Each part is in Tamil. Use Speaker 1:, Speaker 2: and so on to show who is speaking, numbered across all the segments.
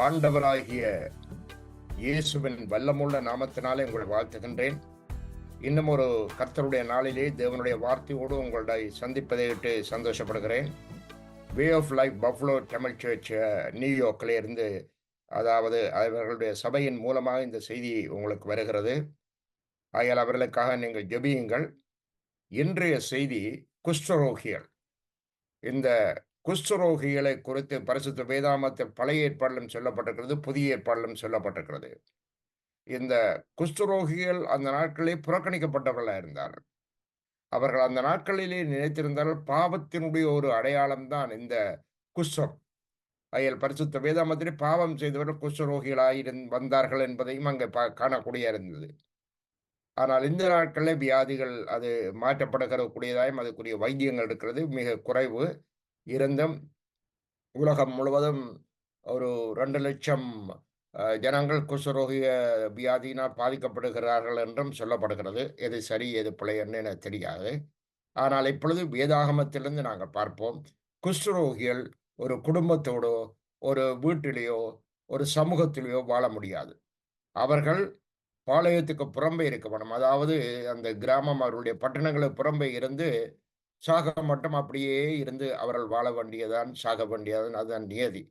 Speaker 1: ஆண்டவராகிய இயேசுவின் வல்லமுள்ள நாமத்தினாலே உங்களை வாழ்த்துகின்றேன். இன்னும் ஒரு கர்த்தருடைய நாளிலே தேவனுடைய வார்த்தையோடு உங்களுடைய சந்திப்பதை விட்டு சந்தோஷப்படுகிறேன். Way of life Buffalo Tamil church நியூயார்க்கில் இருந்து, அதாவது அவர்களுடைய சபையின் மூலமாக இந்த செய்தி உங்களுக்கு வருகிறது. ஆகையால் அவர்களுக்காக நீங்கள் ஜெபியுங்கள். இன்றைய செய்தி குஷ்டரோகிகள். இந்த குஷ்டரோகிகளை குறித்து பரிசுத்த வேதாகமத்தில் பழைய ஏற்பாடிலும் சொல்லப்பட்டிருக்கிறது, புதிய ஏற்பாடிலும் சொல்லப்பட்டிருக்கிறது. இந்த குஷ்டரோகிகள் அந்த நாட்களிலே புறக்கணிக்கப்பட்டவர்களாக இருந்தார்கள். அவர்கள் அந்த நாட்களிலே நினைத்திருந்தார்கள் பாவத்தினுடைய ஒரு அடையாளம் தான் இந்த குஷ்டம். அயல் பரிசுத்த வேதாகமத்திலே பாவம் செய்தவர்கள் குஷ்டரோகிகளாய் வந்தார்கள் என்பதையும் அங்கே காணக்கூடிய இருந்தது. ஆனால் இந்த நாட்களில் வியாதிகள் அது மாற்றப்படக்கூடியதாயும் அதுக்குரிய வைத்தியங்கள் இருக்கிறது மிக குறைவு. இருந்தும் உலகம் முழுவதும் ஒரு 2 லட்சம் ஜனங்கள் குஷ்டரோகிய வியாதியினால் பாதிக்கப்படுகிறார்கள் என்றும் சொல்லப்படுகிறது. எது சரி எது பிழை என்று எனக்கு தெரியாது. ஆனால் இப்பொழுது வேதாகமத்திலிருந்து நாங்கள் பார்ப்போம். குஷ்டரோகிகள் ஒரு குடும்பத்தோடோ ஒரு வீட்டிலேயோ ஒரு சமூகத்திலேயோ வாழ முடியாது. அவர்கள் பாளையத்துக்கு புறம்பே இருக்க வேணும். அதாவது அந்த கிராமம் அவருடைய பட்டணங்களுக்கு புறம்பே இருந்து சாக மட்டும் அப்படியே இருந்து அவர்கள் வாழ வேண்டியதான், சாக வேண்டியதான், அதுதான் நியதி.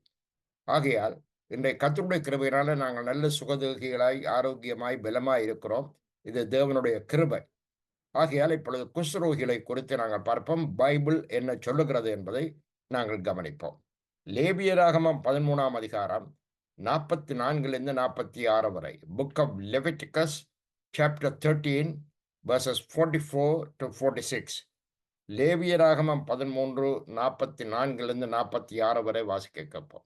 Speaker 1: ஆகையால் இன்றைய கர்த்தருடைய கிருபையினால நாங்கள் நல்ல சுகதேகிகளாய் ஆரோக்கியமாய் பலமாய் இருக்கிறோம். இது தேவனுடைய கிருபை. ஆகையால் இப்பொழுது குஷ்டரோகிகளை குறித்து நாங்கள் பார்ப்போம். பைபிள் என்ன சொல்லுகிறது என்பதை நாங்கள் கவனிப்போம். லேவியராகமம் 13ஆம் அதிகாரம் 44 46 வரை. Book of Leviticus chapter 13 verses 44 to 46. லேவியராகமம் 13 44 46 வரை வாசிக்க கேட்போம்.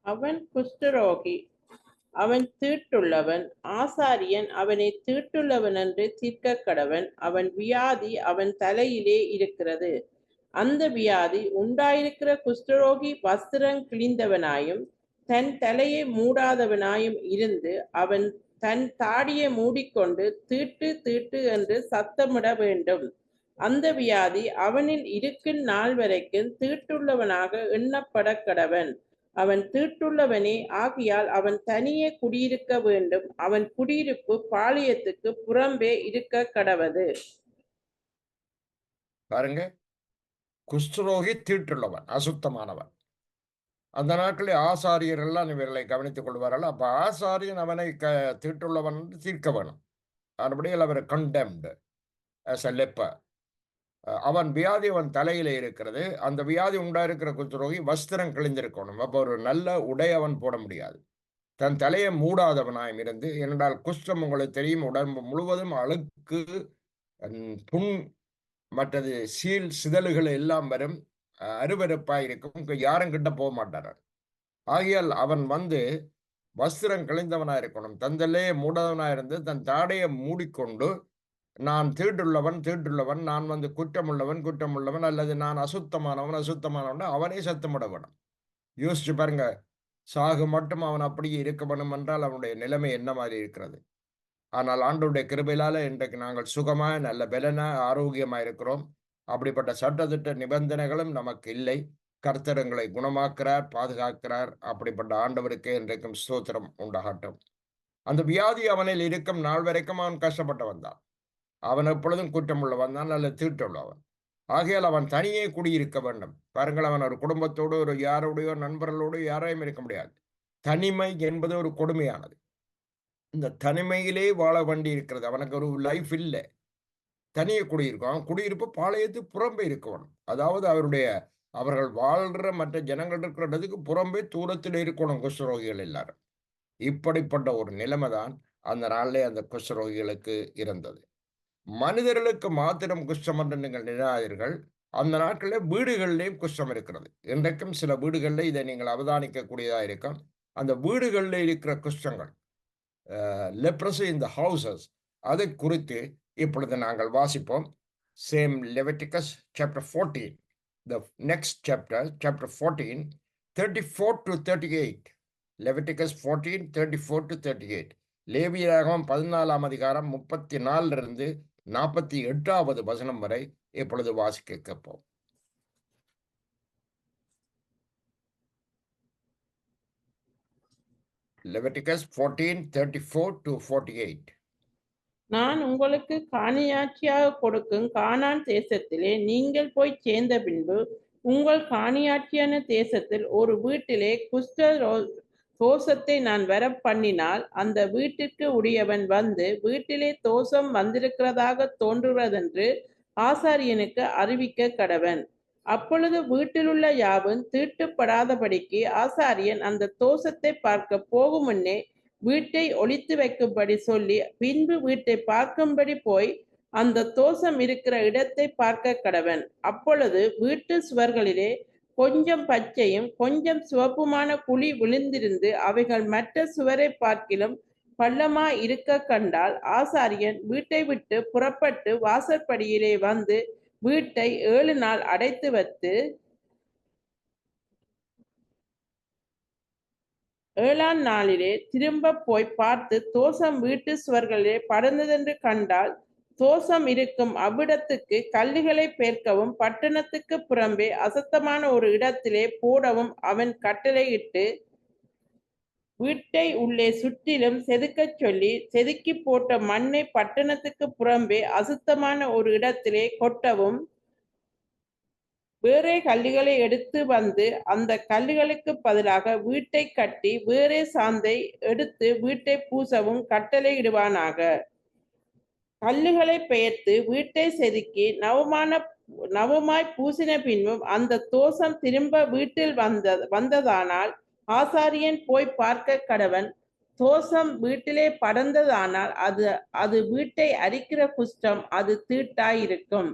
Speaker 2: அவன் குஷ்டரோகி, அவன் தீட்டுள்ளவன். ஆசாரியன் அவனை தீட்டுள்ளவன் என்று தீர்க்க கடவன். அவன் வியாதி அவன் தலையிலே இருக்கிறது. அந்த வியாதி உண்டாயிருக்கிற குஷ்டரோகி வஸ்திரம் கிழிந்தவனாயும் தன் தலையை மூடாதவனாயும் இருந்து அவன் தன் தாடியை மூடிக்கொண்டு தீட்டு தீட்டு என்று சத்தமிட வேண்டும். அந்த வியாதி அவனில் இருக்கும் நாள் வரைக்கும் தீட்டுள்ளவனாக எண்ணப்பட கடவன். அவன் தீட்டுள்ளவனே ஆகியால் அவன் தனியே குடியிருக்க வேண்டும். அவன் குடியிருப்பு பாளையத்துக்கு புறம்பே இருக்க கடவது.
Speaker 1: பாருங்க, குஷ்டரோகி தீட்டுள்ளவன், அசுத்தமானவன். அந்த நாட்களில் ஆசாரியர்கள்லாம் இவர்களை கவனித்துக் கொள்வார்கள். அப்ப ஆசாரியன் அவனை தீட்டுள்ளவன் என்று தீர்க்க வேணும். மறுபடியும் அவரை கண்டெம்டு as a leper. அவன் வியாதி அவன் தலையில இருக்கிறது. அந்த வியாதி உண்டாயிருக்கிற குஷ்டரோகி வஸ்திரம் கிழிந்திருக்கணும். அப்போ ஒரு நல்ல உடை அவன் போட முடியாது. தன் தலையை மூடாதவனாயும் இருந்து, என்றால் குஷ்டம் உங்களுக்கு தெரியும், உடம்பு முழுவதும் அழுக்கு, புண், மற்றது சிதழுகள் எல்லாம் வரும், அருவருப்பாய் இருக்கும். யாரும் கிட்ட போக மாட்டார். ஆகையால் அவன் வஸ்திரம் கிழிந்தவனா இருக்கணும். தன் தலையை மூடாதவனா இருந்து தன் தாடையை மூடிக்கொண்டு நான் தீட்டுள்ளவன், நான் குற்றமுள்ளவன், அல்லது நான் அசுத்தமானவன் அவனே சத்தமிட வேணும். யோசிச்சு பாருங்க, சாகு மட்டும் அவன் அப்படியே இருக்க வேணும் என்றால் அவனுடைய நிலைமை என்ன மாதிரி இருக்கிறது. ஆனால் ஆண்டவருடைய கிருபையினால இன்றைக்கு நாங்கள் சுகமாய் நல்ல பலனா ஆரோக்கியமாக இருக்கிறோம். அப்படிப்பட்ட சட்டத்திட்ட நிபந்தனைகளும் நமக்கு இல்லை. கர்த்தர் எங்களை குணமாக்குறார், பாதுகாக்கிறார். அப்படிப்பட்ட ஆண்டவருக்கே இன்றைக்கும் ஸ்தோத்திரம் உண்டாகட்டும். அந்த வியாதி அவனில் இருக்கும் நாள் வரைக்கும் அவன் கஷ்டப்பட்டவன் தான். அவன் எப்பொழுதும் குற்றம் உள்ளவன் தான், அல்ல தீட்டுள்ளவன். ஆகையால் அவன் தனியே குடியிருக்க வேண்டும். பாருங்கள், அவன் ஒரு குடும்பத்தோடு ஒரு யாரோடையோ நண்பர்களோடு யாரையும் இருக்க முடியாது. தனிமை என்பது ஒரு கொடுமையானது. இந்த தனிமையிலே வாழ வேண்டி இருக்கிறது. அவனுக்கு ஒரு லைஃப் இல்லை. தனியே குடியிருக்கும். அவன் குடியிருப்பு பாளையத்து புறம்பே இருக்கணும். அதாவது அவர்கள் வாழ்ற மற்ற ஜனங்கள் இருக்கிற இடத்துக்கு புறம்பே தூரத்தில் இருக்கணும் குஷ்டரோகிகள் எல்லாரும். இப்படிப்பட்ட ஒரு நிலைமை தான் அந்த நாளிலே அந்த குஷ்டரோகிகளுக்கு இருந்தது. மனிதர்களுக்கு மாத்திரம் குஷ்டம் என்று நீங்கள் நினையாதீர்கள். அந்த நாட்களில் வீடுகளிலேயும் குஷ்டம் இருக்கிறது. இன்றைக்கும் சில வீடுகளில் இதை நீங்கள் அவதானிக்கக்கூடியதாக இருக்கும். அந்த வீடுகளில் இருக்கிற குஷ்டங்கள், leprosy in the houses, அதை குறித்து இப்பொழுது நாங்கள் வாசிப்போம். Same Leviticus chapter 14, the next chapter 14, 34 to 38. Leviticus 14, 34 to 38. லேவியராகமம் 14ஆம் அதிகாரம் 34 48வது வசனம் வரை இப்பொழுது வாசிக்க கேட்போம். Leviticus 14:34-48.
Speaker 2: நான் உங்களுக்கு காணியாட்சியாக கொடுக்கும் கானான் தேசத்திலே நீங்கள் போய் சேர்ந்த பின்பு உங்கள் காணியாட்சியான தேசத்தில் ஒரு வீட்டிலே தோஷத்தை நான் வர பண்ணினால் அந்த வீட்டிற்கு உரியவன் வந்து வீட்டிலே தோஷம் வந்திருக்கிறதாக தோன்றுகிறதென்று ஆசாரியனுக்கு அறிவிக்க கடவன். அப்பொழுது வீட்டிலுள்ள யாவும் தீட்டுப்படாதபடிக்கு ஆசாரியன் அந்த தோஷத்தை பார்க்க போகும் முன்னே வீட்டை ஒளித்து வைக்கும்படி சொல்லி பின்பு வீட்டை பார்க்கும்படி போய் அந்த தோஷம் இருக்கிற இடத்தை பார்க்க கடவன். அப்பொழுது வீட்டு சுவர்களிலே கொஞ்சம் பச்சையும் கொஞ்சம் சிவப்புமான குழி விழுந்திருந்து அவைகள் மற்ற சுவரை பார்க்கிலும் பள்ளமா இருக்க கண்டால் ஆசாரியன் வீட்டை விட்டு புறப்பட்டு வாசற்படியிலே வந்து வீட்டை 7 நாள் அடைத்து வைத்து 7ஆம் நாளிலே திரும்ப போய் பார்த்து தோஷம் வீட்டு சுவர்களிலே படர்ந்ததென்று கண்டால் தோஷம் இருக்கும் அவ்விடத்துக்கு கல்லுகளை பேர்க்கவும் பட்டணத்துக்கு புறம்பே அசுத்தமான ஒரு இடத்திலே போடவும் அவன் கட்டளையிட்டு வீட்டை உள்ளே சுற்றிலும் செதுக்கச் சொல்லி செதுக்கி போட்ட மண்ணை பட்டணத்துக்கு புறம்பே அசுத்தமான ஒரு இடத்திலே கொட்டவும் வேறே கல்லுகளை எடுத்து வந்து அந்த கல்லுகளுக்கு பதிலாக வீட்டை கட்டி வேறே சாந்தை எடுத்து வீட்டை பூசவும் கட்டளையிடுவானாக. கல்லுகளை பெயர்த்து வீட்டை செதுக்கி நவமாய் பூசின பின்பும் அந்த தோஷம் திரும்ப வீட்டில் வந்ததானால் ஆசாரியன் போய் பார்க்க கடவன். தோஷம் வீட்டிலே படர்ந்ததானால் அது வீட்டை அரிக்கிற குஷ்டம், அது தீட்டாயிருக்கும்.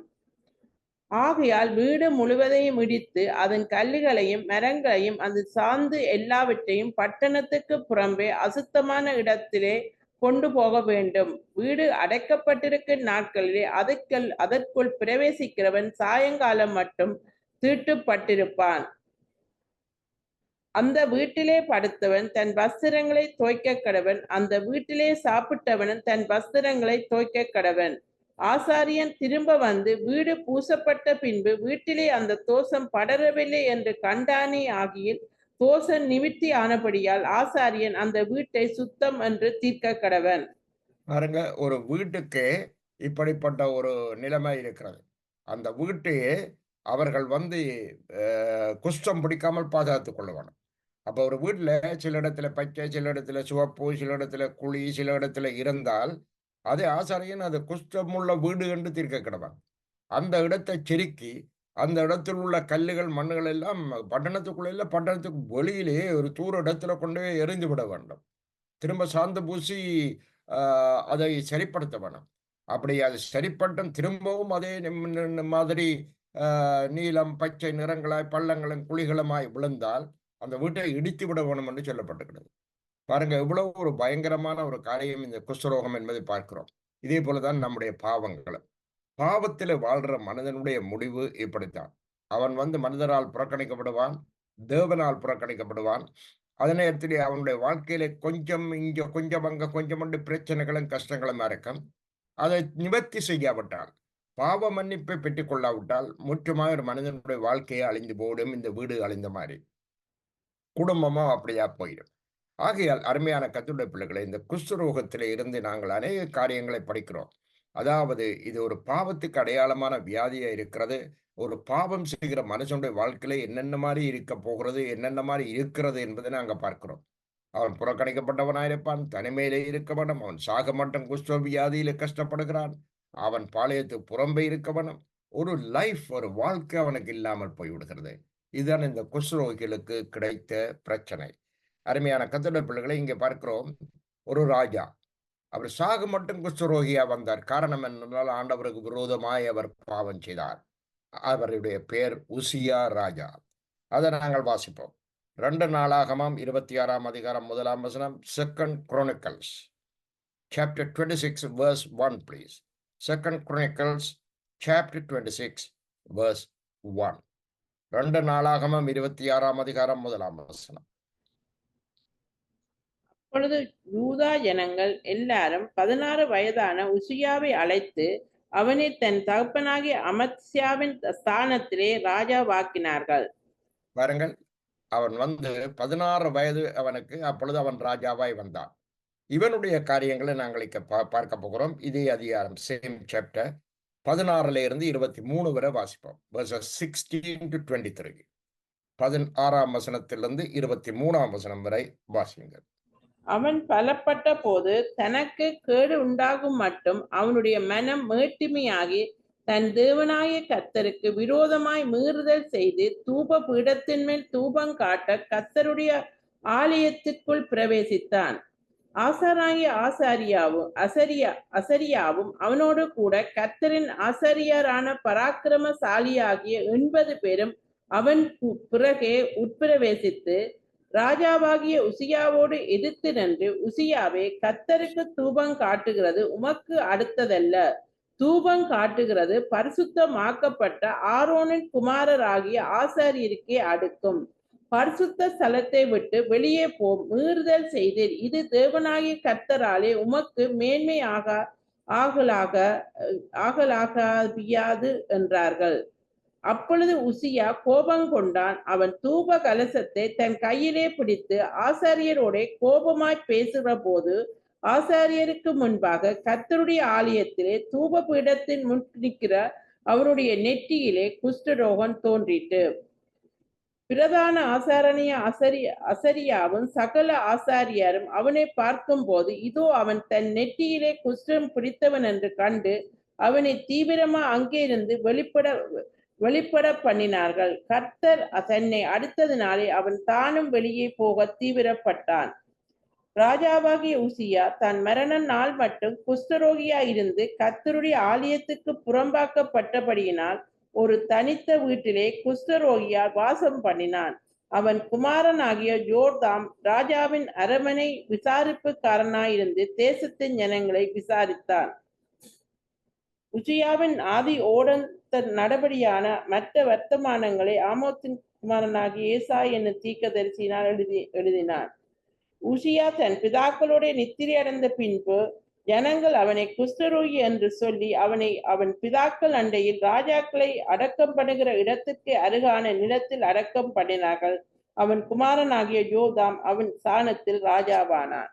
Speaker 2: ஆகையால் வீடு முழுவதையும் இடித்து அதன் கல்லுகளையும் மரங்களையும் அந்த சாந்து எல்லாவற்றையும் பட்டணத்துக்கு புறம்பே அசுத்தமான இடத்திலே கொண்டு போக வேண்டும். வீடு அடைக்கப்பட்டிருக்கும் நாட்களிலே அதற்குள் பிரவேசிக்கிறவன் சாயங்காலம் மட்டும் தீட்டுப்பட்டிருப்பான். அந்த வீட்டிலே படுத்தவன் தன் வஸ்திரங்களை தோய்க்க கடவன். அந்த வீட்டிலே சாப்பிட்டவன் தன் வஸ்திரங்களை தோய்க்க கடவன். ஆசாரியன் திரும்ப வந்து வீடு பூசப்பட்ட பின்பு வீட்டிலே அந்த தோஷம் படரவில்லை என்று கண்டானே ஆகியில் தோஷம் நிவிர்த்தி ஆனபடியால் ஆசாரியன் அந்த வீட்டை சுத்தம் என்று தீர்க்க கடவன்.
Speaker 1: பாருங்க, ஒரு வீட்டுக்கு இப்படிப்பட்ட ஒரு நிலைமை இருக்கிறது. அந்த வீட்டையே அவர்கள் வந்து குஷ்டம் பிடிக்காமல் பாதுகாத்துக் கொள்ள வேணும். அப்போ ஒரு வீட்டில் சில இடத்துல பச்சை, சில இடத்துல சிவப்பு, சில இடத்துல குழி, சில இடத்துல இருந்தால் அது ஆசாரியன் அது குஷ்டமுள்ள வீடு என்று தீர்க்க கிடவான். அந்த இடத்தை செருக்கி அந்த இடத்தில் உள்ள கல்லுகள் மண்ணுகள் எல்லாம் பட்டணத்துக்குள்ள பட்டணத்துக்கு வெளியிலே ஒரு தூர இடத்துல கொண்டு போய் எரிந்து விட வேண்டும். திரும்ப சாந்து பூசி அதை சரிப்படுத்த வேணும். அப்படி அது சரிப்பட்டும் திரும்பவும் அதே மாதிரி நீலம் பச்சை நிறங்களாய் பள்ளங்களும் குழிகளுமாய் விழுந்தால் அந்த வீட்டை இடித்து விட வேணும் என்று சொல்லப்பட்டிருக்கிறது. பாருங்க, இவ்வளவு ஒரு பயங்கரமான ஒரு காரியம் இந்த குஷ்டரோகம் என்பதை பார்க்கிறோம். இதே போலதான் நம்முடைய பாவங்களும். பாவத்தில் வாழ்ற மனிதனுடைய முடிவு இப்படித்தான். அவன் வந்து மனிதரால் புறக்கணிக்கப்படுவான், தேவனால் புறக்கணிக்கப்படுவான். அதே நேரத்தில் அவனுடைய வாழ்க்கையில கொஞ்சம் இங்க கொஞ்சம் அங்க கொஞ்சம் பிரச்சனைகளும் கஷ்டங்களும் இருக்கும். அதை நிவர்த்தி செய்யாவிட்டால், பாவ மன்னிப்பை பெற்றுக் கொள்ளாவிட்டால் முற்றுமாக ஒரு மனிதனுடைய வாழ்க்கையை அழிந்து போடும். இந்த வீடு அழிந்த மாதிரி குடும்பமும் அப்படியா போயிடும். ஆகையால் அருமையான கர்த்தருடைய பிள்ளைகளை, இந்த குஷ்டரோகத்திலே இருந்து நாங்கள் அநேக காரியங்களை படிக்கிறோம். அதாவது இது ஒரு பாவத்துக்கு அடையாளமான வியாதியா இருக்கிறது. ஒரு பாவம் செய்கிற மனுஷனுடைய வாழ்க்கையில என்னென்ன மாதிரி இருக்க போகிறது, என்னென்ன மாதிரி இருக்கிறது என்பதை நாங்கள் பார்க்கிறோம். அவன் புறக்கணிக்கப்பட்டவனாயிருப்பான், தனிமையிலே இருக்க வேண்டும், அவன் சாக மட்டும் குஷ்ட வியாதியில கஷ்டப்படுகிறான், அவன் பாளையத்துக்கு புறம்பே இருக்க வேண்டும். ஒரு லைஃப், ஒரு வாழ்க்கை அவனுக்கு இல்லாமல் போய்விடுகிறது. இதுதான் இந்த குஷ்டரோகிகளுக்கு கிடைத்த பிரச்சனை. அருமையான கர்த்தருடைய பிள்ளைகளை, இங்கே பார்க்கிறோம் ஒரு ராஜா. அவர் சாக மட்டும் குஷ்டரோகியா வந்தார். காரணம் என்னென்றால் ஆண்டவருக்கு விரோதமாய் அவர் பாவம் செய்தார். அவருடைய பெயர் உசியா ராஜா. அதை நாங்கள் வாசிப்போம். 2 நாளாகமம் 26ஆம் அதிகாரம் 1ஆம் வசனம். 2 Chronicles chapter 26 verse 1 please. 2 Chronicles chapter 26 verse 1. 2 நாளாகமம் 26ஆம் அதிகாரம் 1ஆம் வசனம்.
Speaker 2: அப்பொழுது யூதா ஜனங்கள் எல்லாரும் 16 வயதான உசியாவை அழைத்து அவனை தன் தகப்பனாகிய அமத்சியாவின் ஸ்தானத்திலே ராஜாவாக்கினார்கள்.
Speaker 1: பாருங்கள், அவன் 16 வயது அவனுக்கு. அப்பொழுது அவன் ராஜாவாய் வந்தான். இவனுடைய காரியங்களை நாங்கள் இங்க பார்க்க போகிறோம். இதே அதிகாரம், சேம் சாப்டர், 16 இருந்து 23 வரை வாசிப்போம். verses 16 to 23. 16ஆம் வசனத்திலிருந்து 23ஆம் வசனம் வரை வாசியுங்கள்.
Speaker 2: அவன் பலப்பட்ட போது தனக்கு கேடு உண்டாகும் மட்டும் அவனுடைய மனம் மேட்டிமையாகி தன் தேவனாய கர்த்தருக்கு விரோதமாய் மீறுதல் செய்து தூப பீடத்தின் மேல் தூபம் காட்ட கர்த்தருடைய ஆலயத்துக்குள் பிரவேசித்தான். ஆசாராகிய அசரியாவும் அவனோடு கூட கர்த்தரின் ஆசாரியரான பராக்கிரமசாலியாகிய 80 பேரும் அவன் பிறகே உட்பிரவேசித்து ராஜாவாகிய உசியாவோடு எதிர்த்து நின்று, உசியாவே, கர்த்தருக்கு தூபம் காட்டுகிறது உமக்கு அடுத்ததல்ல, தூபம் காட்டுகிறது பரிசுத்தமாக்கப்பட்ட ஆரோனின் குமாரராகிய ஆசாரியருக்கே அடுக்கும். பரிசுத்த ஸ்தலத்தை விட்டு வெளியே போம், மீறுதல் செய்தீர். இது தேவனாகிய கர்த்தராலே உமக்கு மேன்மை ஆகலாகாது என்றார்கள். அப்பொழுது உசியா கோபம் கொண்டான். அவன் தூப கலசத்தை தன் கையிலே பிடித்து ஆசாரியரோட கோபமாய் பேசுகிற போது ஆசாரியருக்கு முன்பாக கர்த்தருடைய ஆலயத்திலே தூப பீடத்தின் முன் நிற்கிற அவருடைய நெற்றியிலே குஷ்டரோகம் தோன்றிட்டு. பிரதான ஆசாரணிய அசரியாவும் சகல ஆசாரியாரும் அவனை பார்க்கும் போது, இதோ அவன் தன் நெற்றியிலே குஷ்டம் பிடித்தவன் என்று கண்டு அவனை தீவிரமா அங்கே இருந்து வெளிப்பட பண்ணினார்கள். கர்த்தர் தன்னை அடுத்ததினாலே அவன் தானும் வெளியே போக தீவிரப்பட்டான். ராஜாவாகிய உசியா தன் மரண நாள் மட்டும் குஷ்டரோகியா இருந்து கர்த்தருடைய ஆலயத்துக்கு புறம்பாக்கப்பட்டபடியினால் ஒரு தனித்த வீட்டிலே குஷ்டரோகியா வாசம் பண்ணினான். அவன் குமாரனாகிய யோர்தாம் ராஜாவின் அரமனை விசாரிப்புக்காரனாயிருந்து தேசத்தின் ஜனங்களை விசாரித்தான். உசியாவின் ஆதி ஓடந்த நடபடியான மற்ற வர்த்தமானங்களை ஆமோத்தின் குமாரனாகிய ஏசாய் என்னும் தீர்க்கதரிசியினால் எழுதினான். உசியா தன் பிதாக்களோட நித்திரை அடைந்த பின்பு ஜனங்கள் அவனை குஷ்டரோகி என்று சொல்லி அவன் பிதாக்கள் அண்டையில் ராஜாக்களை அடக்கம் பண்ணுகிற இடத்திற்கு அருகான நிலத்தில் அடக்கம் பண்ணினார்கள். அவன் குமாரனாகிய யோதாம் அவன் ஸ்தானத்தில் ராஜாவானான்.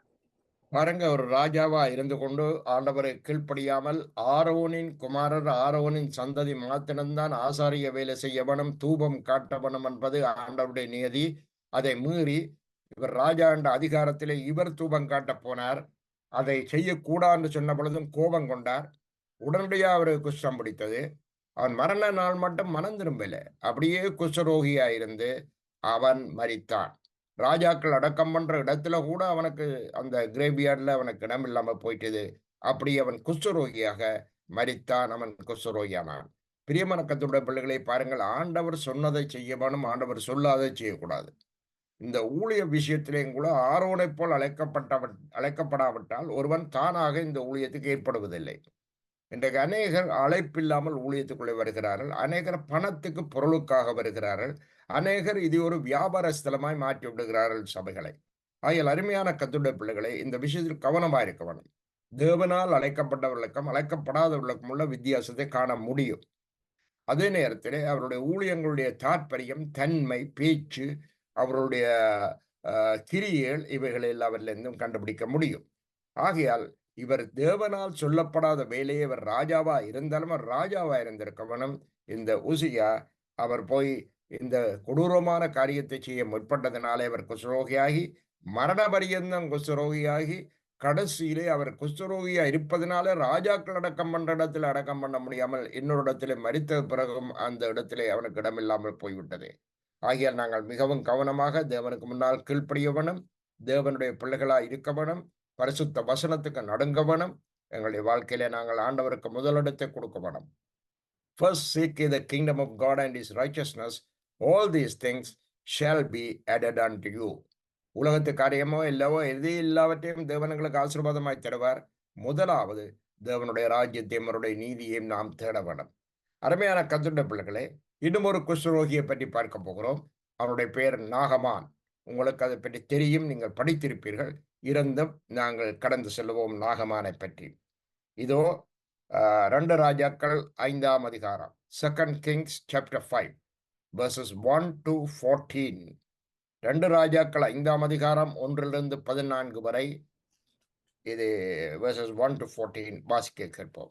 Speaker 1: பாருங்க, ஒரு ராஜாவா இருந்து கொண்டு ஆண்டவரை கீழ்ப்படியாமல் ஆரோனின் குமாரர், ஆரோனின் சந்ததி மாத்திரம்தான் ஆசாரிய வேலை செய்ய வேணும், தூபம் காட்ட வேணும் என்பது ஆண்டவருடைய நியதி. அதை மீறி இவர் ராஜா என்ற அதிகாரத்திலே இவர் தூபம் காட்ட போனார். அதை செய்யக்கூடாது சொன்ன பொழுதும் கோபம் கொண்டார். உடனடியாக அவருக்கு குஷ்டம் பிடித்தது. அவன் மரண நாள் மட்டும் மனம் திரும்பல, அப்படியே குஷ்டரோகியா இருந்து அவன் மரித்தான். ராஜாக்கள் அடக்கம் பண்ற இடத்துல கூட அவனுக்கு அந்த கிரேவியார்ட்ல அவனுக்கு இடம் இல்லாம போயிட்டது. அப்படி அவன் குஷ்டரோகியாக மரித்தான். அவன் குஷ்டரோகியானான். பிரியமான கர்த்தருடைய பிள்ளைகளை பாருங்கள், ஆண்டவர் சொன்னதை செய்ய வேணும், ஆண்டவர் சொல்லாதை செய்யக்கூடாது. இந்த ஊழிய விஷயத்திலேயும் கூட ஆரோனை போல் அழைக்கப்படாவிட்டால் ஒருவன் தானாக இந்த ஊழியத்துக்கு ஏற்படுவதில்லை. இன்றைக்கு அநேகர் அழைப்பில்லாமல் ஊழியத்துக்குள்ளே வருகிறார்கள். அநேகர் பணத்துக்கு பொருளுக்காக வருகிறார்கள். அநேகர் இது ஒரு வியாபார ஸ்தலமாய் மாற்றி விடுகிறார்கள் சபைகளை. ஆகிய அருமையான கர்த்தருடைய பிள்ளைகளை, இந்த விஷயத்தில் கவனமாக இருக்க வேண்டும். தேவனால் அழைக்கப்பட்டவர்களுக்கும் அழைக்கப்படாதவர்களுக்கும் உள்ள வித்தியாசத்தை காண முடியும். அதே நேரத்தில் அவருடைய ஊழியங்களுடைய தாற்பயம், தன்மை, பேச்சு, அவருடைய கிரியைகள், இவைகளை எல்லாவற்றிலிருந்தும் கண்டுபிடிக்க முடியும். ஆகையால் இவர் தேவனால் சொல்லப்படாத வேலையை இவர் ராஜாவா இருந்தாலும் அவர் ராஜாவா இருந்திருக்கவனும். இந்த உசியா அவர் போய் இந்த கொடூரமான காரியத்தை செய்ய முற்பட்டதினாலே அவர் குஷ்டரோகியாகி, மரண பரியந்தம் குஷ்டரோகியாகி, கடைசியிலே அவர் குஷ்டரோகியா இருப்பதனால ராஜாக்கள் அடக்கம் பண்ற இடத்துல அடக்கம் பண்ண முடியாமல் இன்னொரு இடத்திலே மரித்த பிறகும் அந்த இடத்திலே அவனுக்கு இடமில்லாமல் போய்விட்டது. ஆகியால் நாங்கள் மிகவும் கவனமாக தேவனுக்கு முன்னால் கீழ்ப்படியவனும், தேவனுடைய பிள்ளைகளாய் இருக்கவனும், பரிசுத்த வசனத்துக்கு நடுங்கவனும், எங்களுடைய வாழ்க்கையிலே நாங்கள் ஆண்டவருக்கு முதலிடத்தை கொடுக்க வேணும். First seek ye the kingdom of God and his righteousness, all these things shall be added unto you. உலகத்து காரியமோ இல்லவோ எது எல்லாவற்றையும் தேவனுங்களுக்கு ஆசீர்வாதமாய் தருவார். முதலாவது தேவனுடைய ராஜ்யத்தையும் அவருடைய நீதியையும் நாம் தேட வேணும். அருமையான கர்த்தருடைய பிள்ளைகளே, இன்னும் ஒரு குஷ்டரோகியை பற்றி பார்க்க போகிறோம். அவனுடைய பெயர் நாகமான். உங்களுக்கு அதை பற்றி தெரியும், நீங்கள் படித்திருப்பீர்கள். இருந்தும் நாங்கள் கடந்து செல்வோம் நாகமானை பற்றி. இதோ 2 ராஜாக்கள் 5ஆம் அதிகாரம், 2 Kings chapter 5 verses 1 to 14. 2 ராஜாக்கள் 5ஆம் அதிகாரம் 1 14 வரை. இது வெர்சஸ் 1 to 14 வாசிக்க கேட்போம்.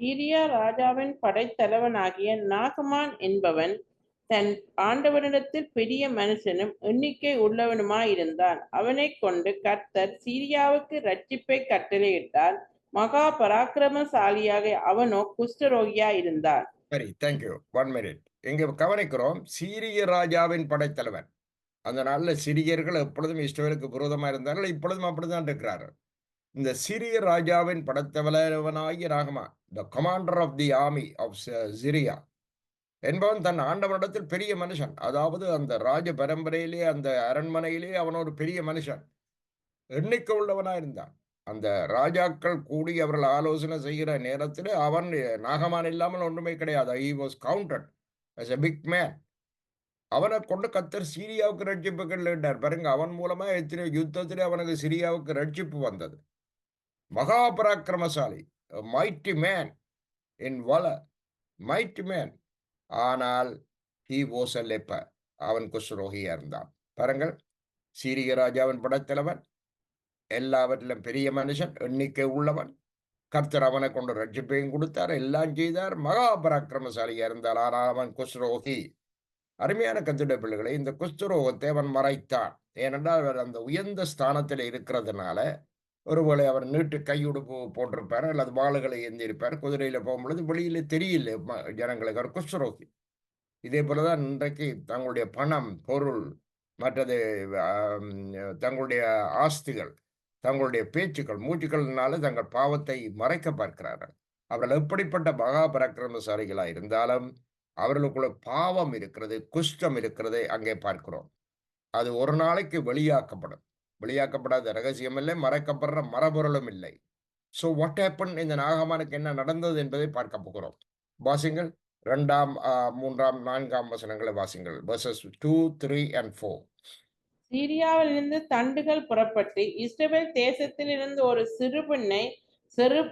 Speaker 2: சீரியா ராஜாவின் படைத்தலைவனாகிய நாகமான் என்பவன் தன் ஆண்டவனிடத்தில் பெரிய மனுஷனும் எண்ணிக்கை உள்ளவனுமாயிருந்தான். அவனைக் கொண்டு கர்த்தர் சீரியாவுக்கு இரட்சிப்பை கட்டளையிட்டார். மகா பராக்கிரமசாலியாக அவனோ குஷ்டரோகியாயிருந்தான்.
Speaker 1: சரி, தேங்க்யூ. 1 மினிட். இங்க கவனிக்கிறோம், சீரிய ராஜாவின் படைத்தலைவன். அந்த நாள்ல சிரியர்கள் எப்பொழுதும் இஸ்ரவேலுக்கு விரோதமா இருந்தார்கள், இப்பொழுதும் அப்படித்தான் இருக்கிறார்கள். இந்த சிரிய ராஜாவின் படைத்தலைவனாகிய நாகமான், the commander of the army of Syria என்பவன் தன் ஆண்டவனிடத்தில் பெரிய மனுஷன். அதாவது அந்த ராஜ பரம்பரையிலே, அந்த அரண்மனையிலே அவன் ஒரு பெரிய மனுஷன், எண்ணிக்கை உள்ளவனாக இருந்தான். அந்த ராஜாக்கள் கூடி அவர்கள் ஆலோசனை செய்கிற நேரத்தில் அவன் நாகமான் இல்லாமல் ஒன்றுமே கிடையாது. he was counted as a big man. அவனை கொண்டு கர்த்தர் சீரியாவுக்கு ரட்சிப்பு கட்டளையிட்டார். பாருங்க, அவன் மூலமா எத்தனை யுத்தத்திலே அவனுக்கு சிரியாவுக்கு ரட்சிப்பு வந்தது. மகா பராக்கிரமசாலி, mighty man in valor, mighty man. ஆனால் he was a leper. அவன் குஷ்டரோகியா இருந்தான். பாருங்கள், சீரிய ராஜாவின் படைத்தலைவன், எல்லாவற்றிலும் பெரிய மனுஷன், எண்ணிக்கை உள்ளவன். கர்த்தர் அவனை கொண்டு ரட்சிப்பையும் கொடுத்தார், எல்லாம் செய்தார், மகா பராக்கிரமசாலியா இருந்தால். ஆனால் அவன் குஷ்டரோகி. அருமையான கர்த்தருடைய பிள்ளைகளை, இந்த குஷ்டரோகத்தை அவன் மறைத்தான். ஏனென்றால் அவர் அந்த உயர்ந்த ஸ்தானத்தில் இருக்கிறதுனால, ஒருவேளை அவர் நீட்டு கையுடுப்பு போட்டிருப்பார், அல்லது வாளுகளை ஏந்திருப்பார், குதிரையில போகும்பொழுது வெளியில தெரியல ஜனங்களுக்கு அவர் குஷ்டரோகி. இதே போலதான் இன்றைக்கு தங்களுடைய பணம், பொருள், மற்றது தங்களுடைய ஆஸ்திகள், தங்களுடைய பேச்சுக்கள், மூச்சுக்கள்னால தங்கள் பாவத்தை மறைக்க பார்க்கிறார்கள். அவர்கள் எப்படிப்பட்ட மகா பராக்கிரமசாலிகளாக இருந்தாலும் அவர்களுக்குள்ள பாவம் இருக்கிறது, குஷ்டம் இருக்கிறது அங்கே பார்க்கிறோம். அது ஒரு நாளைக்கு வெளியாக்கப்படும். வெளியாக்கப்படாத ரகசியம் இல்லை, மறைக்கப்படுற மரபொருளும் இல்லை. ஸோ வாட் ஹேப்பன், இந்த நாகமானுக்கு என்ன நடந்தது என்பதை பார்க்க போகிறோம். வாசிங்கள் 2ஆம், 3ஆம், 4ஆம் வசனங்களை வாசிங்கள். verses 2, 3 and 4.
Speaker 2: சீரியாவிலிருந்து தண்டுகள் புறப்பட்டு இஸ்ரவேல் தேசத்திலிருந்து ஒரு சிறு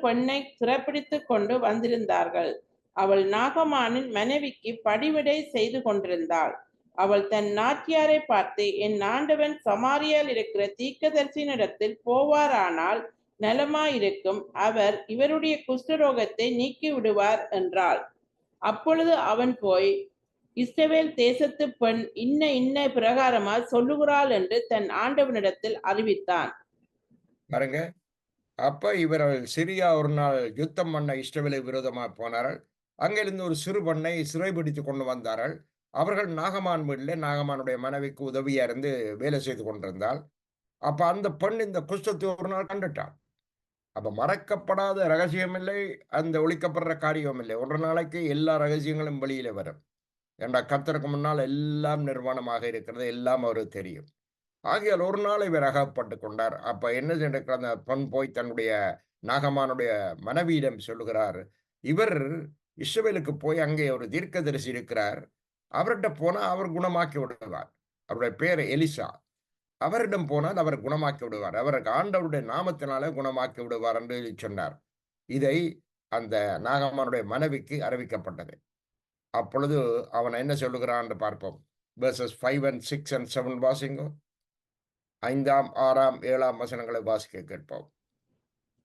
Speaker 2: பெண்ணை சிறப்பிடித்துக் கொண்டு வந்திருந்தார்கள். அவள் நாகமானின் மனைவிக்கு படிவிடை செய்து கொண்டிருந்தாள். அவள் தன் நாச்சியாரை பார்த்து, என் ஆண்டவன் சமாரியால் இருக்கிற தீர்க்கதரிசியினிடத்தில் போவாரானால் நலமாயிருக்கும், அவர் இவருடைய குஷ்டரோகத்தை நீக்கி விடுவார் என்றாள். அப்பொழுது அவன் போய், இஸ்ரவேல் தேசத்து பெண் இன்ன பிரகாரமா சொல்லுகிறாள் என்று தன் ஆண்டவனிடத்தில் அறிவித்தான்.
Speaker 1: பாருங்க, அப்ப இவர்கள் சிரியா ஒரு நாள் யுத்தம் பண்ண இஸ்ரவேலை விரோதமாக போனார்கள். அங்கிருந்து ஒரு சிறு பெண்ணை சிறைபிடித்து கொண்டு வந்தார்கள். அவர்கள் நாகமான் வீட்டில் நாகமானுடைய மனைவிக்கு உதவியா இருந்து வேலை செய்து கொண்டிருந்தால், அப்ப அந்த பெண் இந்த குஷ்டத்தை ஒரு நாள் கண்டுட்டாள். அப்ப மறைக்கப்படாத ரகசியம் இல்லை, அந்த ஒழிக்கப்படுற காரியம் இல்லை. ஒரு நாளைக்கு எல்லா ரகசியங்களும் வெளியில வரும். ஏண்டா கர்த்தருக்கு முன்னால் எல்லாம் நிர்வாணமாக இருக்கிறது, எல்லாம் அவருக்கு தெரியும். ஆகையால் ஒரு நாள் இவர் அகப்பட்டு கொண்டார். அப்ப என்ன நடக்கிற, அந்த பெண் போய் தன்னுடைய நாகமானுடைய மனைவியிடம் சொல்லுகிறார், இவர் இஸ்ரவேலுக்கு போய் அங்கே ஒரு தீர்க்கதரிசி இருக்கிறார், அவர்கிட்ட போனா அவர் குணமாக்கி விடுவார். அவருடைய பேர் எலிசா. அவரிடம் போனால் அவர் குணமாக்கி விடுவார், அவருக்கு ஆண்டவருடைய நாமத்தினாலே குணமாக்கி விடுவார் என்று சொன்னார். இதை அந்த நாகமானுடைய மனைவிக்கு அறிவிக்கப்பட்டது. அப்பொழுது அவன் என்ன சொல்லுகிறான் என்று பார்ப்போம். verses 5 and 6 and 7 வாசிங்கோ. 5ஆம், 6ஆம், 7ஆம் வசனங்களை வாசிக்க கேட்போம்.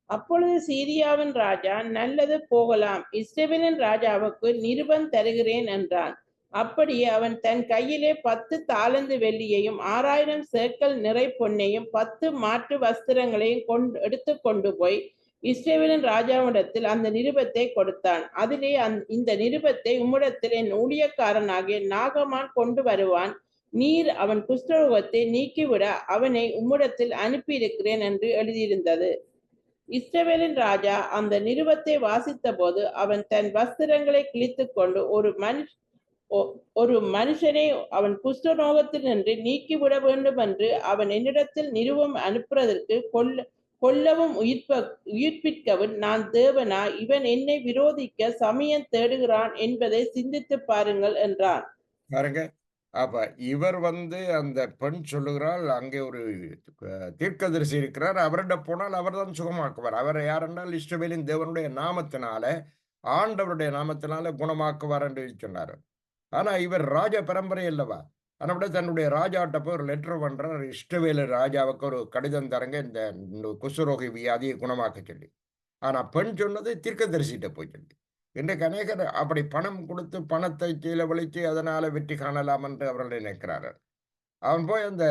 Speaker 2: அப்பொழுது சீரியாவின் ராஜா, நல்லது போகலாம், இஸ்ரவேலின் ராஜாவுக்கு நிருபம் தருகிறேன் என்றான். அப்படியே அவன் தன் கையிலே 10 தாலந்து வெள்ளியையும் 6000 சேக்கல் நிறை பொன்னையும் 10 மாற்று வஸ்திரங்களையும் எடுத்து கொண்டு போய் இஸ்ரவேலின் ராஜாவிடத்தில் அந்த நிருபத்தை கொடுத்தான். அதிலே இந்த நிருபத்தை உம்மிடத்தில் என் ஊழியக்காரனாகிய நாகமான் கொண்டு வருவான், நீர் அவன் குஷ்டரோகத்தை நீக்கிவிட அவனை உம்மிடத்தில் அனுப்பியிருக்கிறேன் என்று எழுதியிருந்தது. இஸ்ரவேலின் ராஜா அந்த நிருபத்தை வாசித்த போது அவன் தன் வஸ்திரங்களை கிழித்துக் கொண்டு, ஒரு மனுஷனை அவன் குஷ்டரோகத்தில் நின்று நீக்கிவிட வேண்டும் என்று அவன் என்னிடத்தில் நிருபம் அனுப்புவதற்கு கொல்லவும் உயிர்ப்பிக்கவும் நான் தேவனா? இவன் என்னை விரோதிக்க சமயம் தேடுகிறான் என்பதை சிந்தித்து பாருங்கள் என்றான்.
Speaker 1: பாருங்க, அப்ப இவர் அந்த பெண் சொல்லுகிறாள், அங்கே ஒரு தீர்க்கதரிசி இருக்கிறார், அவரிடம் போனால் அவர்தான் சுகமாக்குவார். அவர் யாரென்றால் இஸ்ரவேலின் தேவனுடைய நாமத்தினால ஆண்டவருடைய நாமத்தினால குணமாக்குவார் என்று சொன்னார். ஆனா இவர் ராஜ பரம்பரை அல்லவா? ஆனா தன்னுடைய ராஜாட்ட போய் ஒரு லெட்டர் பண்றார். இஷ்டவேலு ராஜாவுக்கு ஒரு கடிதம் தரங்க, இந்த குஷ்டரோகி வியாதியை குணமாக்க சொல்லி. ஆனா பெண் சொன்னது தீர்க்கதரிசிட்ட போய் சொல்லி. இன்றைக்கு அநேகர் அப்படி பணம் கொடுத்து பணத்தை செலவழித்து அதனால வெற்றி காணலாம் என்று அவர்கள் நினைக்கிறார்கள். அவன் போய் அந்த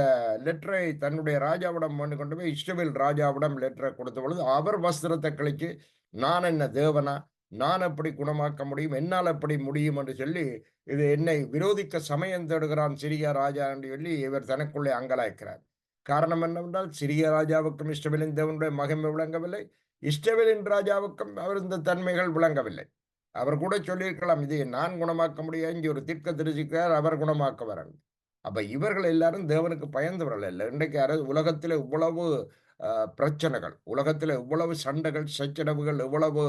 Speaker 1: லெட்டரை தன்னுடைய ராஜாவிடம் கொண்டு போய் இஸ்ரவேல் ராஜாவிடம் லெட்டரை கொடுத்த பொழுது அவர் வஸ்திரத்தை கிழிச்சு, நான் என்ன தேவனா, நான் எப்படி குணமாக்க முடியும், என்னால் எப்படி முடியும் என்று சொல்லி, இது என்னை விரோதிக்க சமயம் தேடுகிறான் சிரியா ராஜா என்று சொல்லி இவர் தனக்குள்ளே அங்கலாய்க்கிறார். காரணம் என்னவென்றால் சிரியா ராஜாவுக்கும் இஸ்ரவேலின் தேவனுடைய மகிமை விளங்கவில்லை, இஸ்ரவேலின் ராஜாவுக்கும் அவர் இந்த தன்மைகள் விளங்கவில்லை. அவர் கூட சொல்லியிருக்கலாம், இதை நான் குணமாக்க முடியாது, இங்கே ஒரு தீர்க்கதரிசிக்கிறார், அவர் குணமாக்க வராங்க. அப்ப இவர்கள் எல்லாரும் தேவனுக்கு பயந்தவர்கள் அல்ல. இன்றைக்கு உலகத்திலே இவ்வளவு பிரச்சனைகள், உலகத்திலே இவ்வளவு சண்டைகள், சச்சரவுகள், இவ்வளவு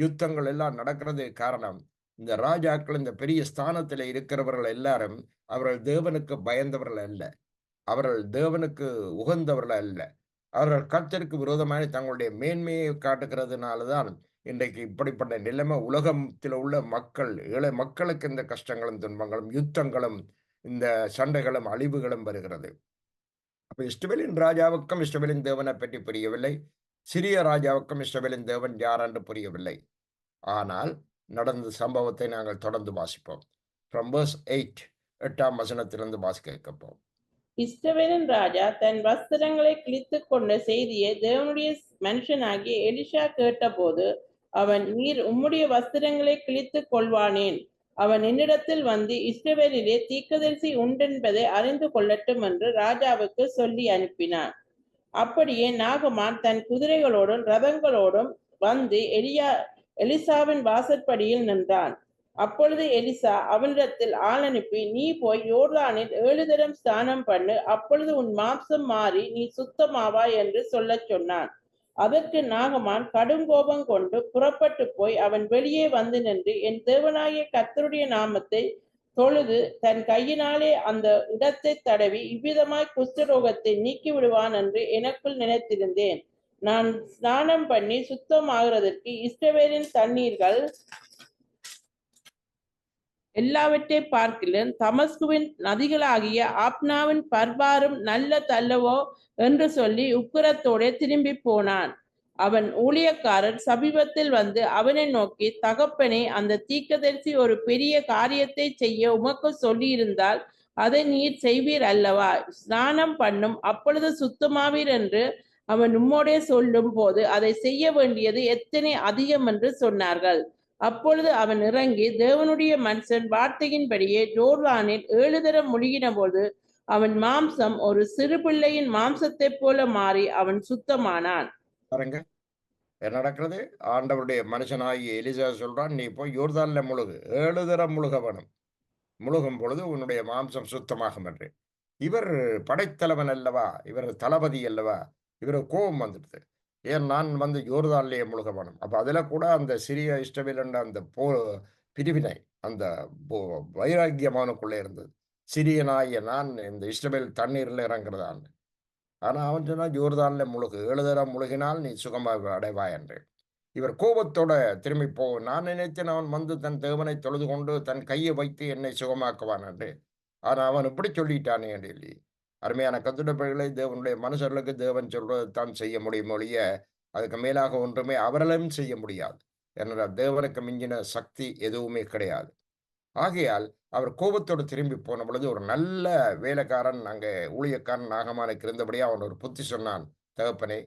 Speaker 1: யுத்தங்கள் எல்லாம் நடக்கிறது காரணம், இந்த ராஜாக்கள், இந்த பெரிய ஸ்தானத்திலே இருக்கிறவர்கள் எல்லாரும் அவர்கள் தேவனுக்கு பயந்தவர்கள் அல்ல. அவர்கள் தேவனுக்கு உகந்தவர்கள் அல்ல. அவர்கள் கர்த்தருக்கு விரோதமாக தங்களுடைய மேன்மையை காட்டுகிறதுனால தான் இன்றைக்கு இப்படிப்பட்ட நிலைமை உலகத்தில் உள்ள மக்கள், ஏழை மக்களுக்கு இந்த கஷ்டங்களும், துன்பங்களும், யுத்தங்களும், இந்த சண்டைகளும், அழிவுகளும் வருகிறது. அப்ப இஸ்ரவேலின் ராஜாவுக்கும் இஸ்ரவேலின் தேவனை பற்றி புரியவில்லை. சிரிய ராஜாவுக்கும் இஸ்ரவேலின் தேவன் யார் என்று புரியவில்லை. ஆனால் நடந்த சம்பவத்தை நாங்கள் தொடர்ந்து வாசிப்போம். ஃப்ரம் verse 8, 8ஆம் வசனத்திலிருந்து வாசிக்க கேட்போம்.
Speaker 2: இஸ்ரவேலின் ராஜா தன் வஸ்திரங்களை கிழித்துக் கொண்ட செய்தியை தேவனுடைய மனுஷனாகிய எலிஷா கேட்டபோது அவன், நீர் உம்முடைய வஸ்திரங்களை கிழித்துக் கொள்வானேன்? அவன் என்னிடத்தில் வந்து இஸ்ரவேலிலே தீர்க்கதரிசி உண்டென்பதை அறிந்து கொள்ளட்டும் என்று ராஜாவுக்கு சொல்லி அனுப்பினான். அப்படியே நாகமான் தன் குதிரைகளோடும் ரதங்களோடும் வந்து எலிசாவின் வாசற்படியில் நின்றான். அப்பொழுது எலிசா அவனிடத்தில் ஆள் அனுப்பி, நீ போய் யோர்தானில் 7 தரம் ஸ்நானம் பண்ணு, அப்பொழுது உன் மாம்சம் மாறி நீ சுத்தமாவாய் என்று சொல்லச் சொன்னான். அதற்கு நாகமான் கடும் கோபம் கொண்டு புறப்பட்டு போய் அவன் வெளியே வந்து நின்று, என் தேவனாகிய கர்த்தருடைய நாமத்தை தொழுது தன் கையினாலே அந்த இடத்தை தடவி இவ்விதமாய் குஷ்டரோகத்தை நீக்கி விடுவான் என்று எனக்குள் நினைத்திருந்தேன். நான் ஸ்நானம் பண்ணி சுத்தமாகிறதற்கு இஸ்ரவேலின் தண்ணீர்கள் எல்லாவற்றை பார்க்கிலும் தமஸ்குவின் நதிகளாகிய ஆப்னாவின் பர்பாரும் நல்ல தல்லவோ என்று சொல்லி உக்கிரத்தோட திரும்பி போனான். அவன் ஊழியக்காரர் சமீபத்தில் வந்து அவனை நோக்கி, தகப்பனே, அந்த தீர்க்கதரிசி ஒரு பெரிய காரியத்தை செய்ய உமக்கு சொல்லியிருந்தால் அதை நீர் செய்வீர் அல்லவா? ஸ்நானம் பண்ணும், அப்பொழுது சுத்தமாவீர் என்று அவன் உம்மோடே சொல்லும் போது அதை செய்ய வேண்டியது எத்தனை அதிகம் என்று சொன்னார்கள். அப்பொழுது அவன் இறங்கி தேவனுடைய மனுஷன் வார்த்தையின்படியே ஜோர்தானில் 7 தரம் முழுகின போது அவன் மாம்சம் ஒரு சிறு பிள்ளையின் மாம்சத்தைப் போல மாறி அவன் சுத்தமானான்.
Speaker 1: பாருங்க என்ன நடக்கிறது. ஆண்டவருடைய மனுஷனாகிய எலிசா சொல்றான், நீ போய் யோர்தான்ல முழுகு, 7 தரம் முழுக வேணும். முழுகும் பொழுது உன்னுடைய மாம்சம் சுத்தமாகும் என்று. இவர் படைத்தலைவன் அல்லவா, இவர் தளபதி அல்லவா, இவர் கோபம் வந்துடுது. ஏன் நான் வந்து யோர்தான்லேயே முழுக வேணும். அப்ப அதுல கூட அந்த சிறிய இஸ்ரவேல் என்ற அந்த பிரிவினை, அந்த வைராக்கியமானுக்குள்ளே இருந்தது. சிறியனாகிய நான் இந்த இஸ்ரவேல் தண்ணீர்ல இறங்குறதான். ஆனா அவன் சொன்னான், யோர்தான்ல முழுகு, 7 தரம் முழுகினால் நீ சுகமாக அடைவாய் என்று. இவர் கோபத்தோட திரும்பி நான் நினைத்தேன் அவன் வந்து தன் தேவனை தொழுது கொண்டு தன் கையை வைத்து என்னை சுகமாக்குவான் என்று. ஆனா அவன் இப்படி சொல்லிட்டானே என்று சொல்லி, அருமையான கர்த்தருடைய பிள்ளைகளே, தேவனுடைய மனுஷர்களுக்கு தேவன் சொல்றது தான் செய்ய முடியும் ஒழிய அதுக்கு மேலாக ஒன்றுமே அவர்களும் செய்ய முடியாது. ஏனென்றால் தேவனுக்கு மிஞ்சின சக்தி எதுவுமே கிடையாது. ஆகையால் அவர் கோபத்தோடு திரும்பி போன பொழுது ஒரு நல்ல வேலைக்காரன், அங்கே ஊழியக்காரன் நாகமானுக்கு இருந்தபடியே அவன் ஒரு புத்தி சொன்னான், தகப்பனே,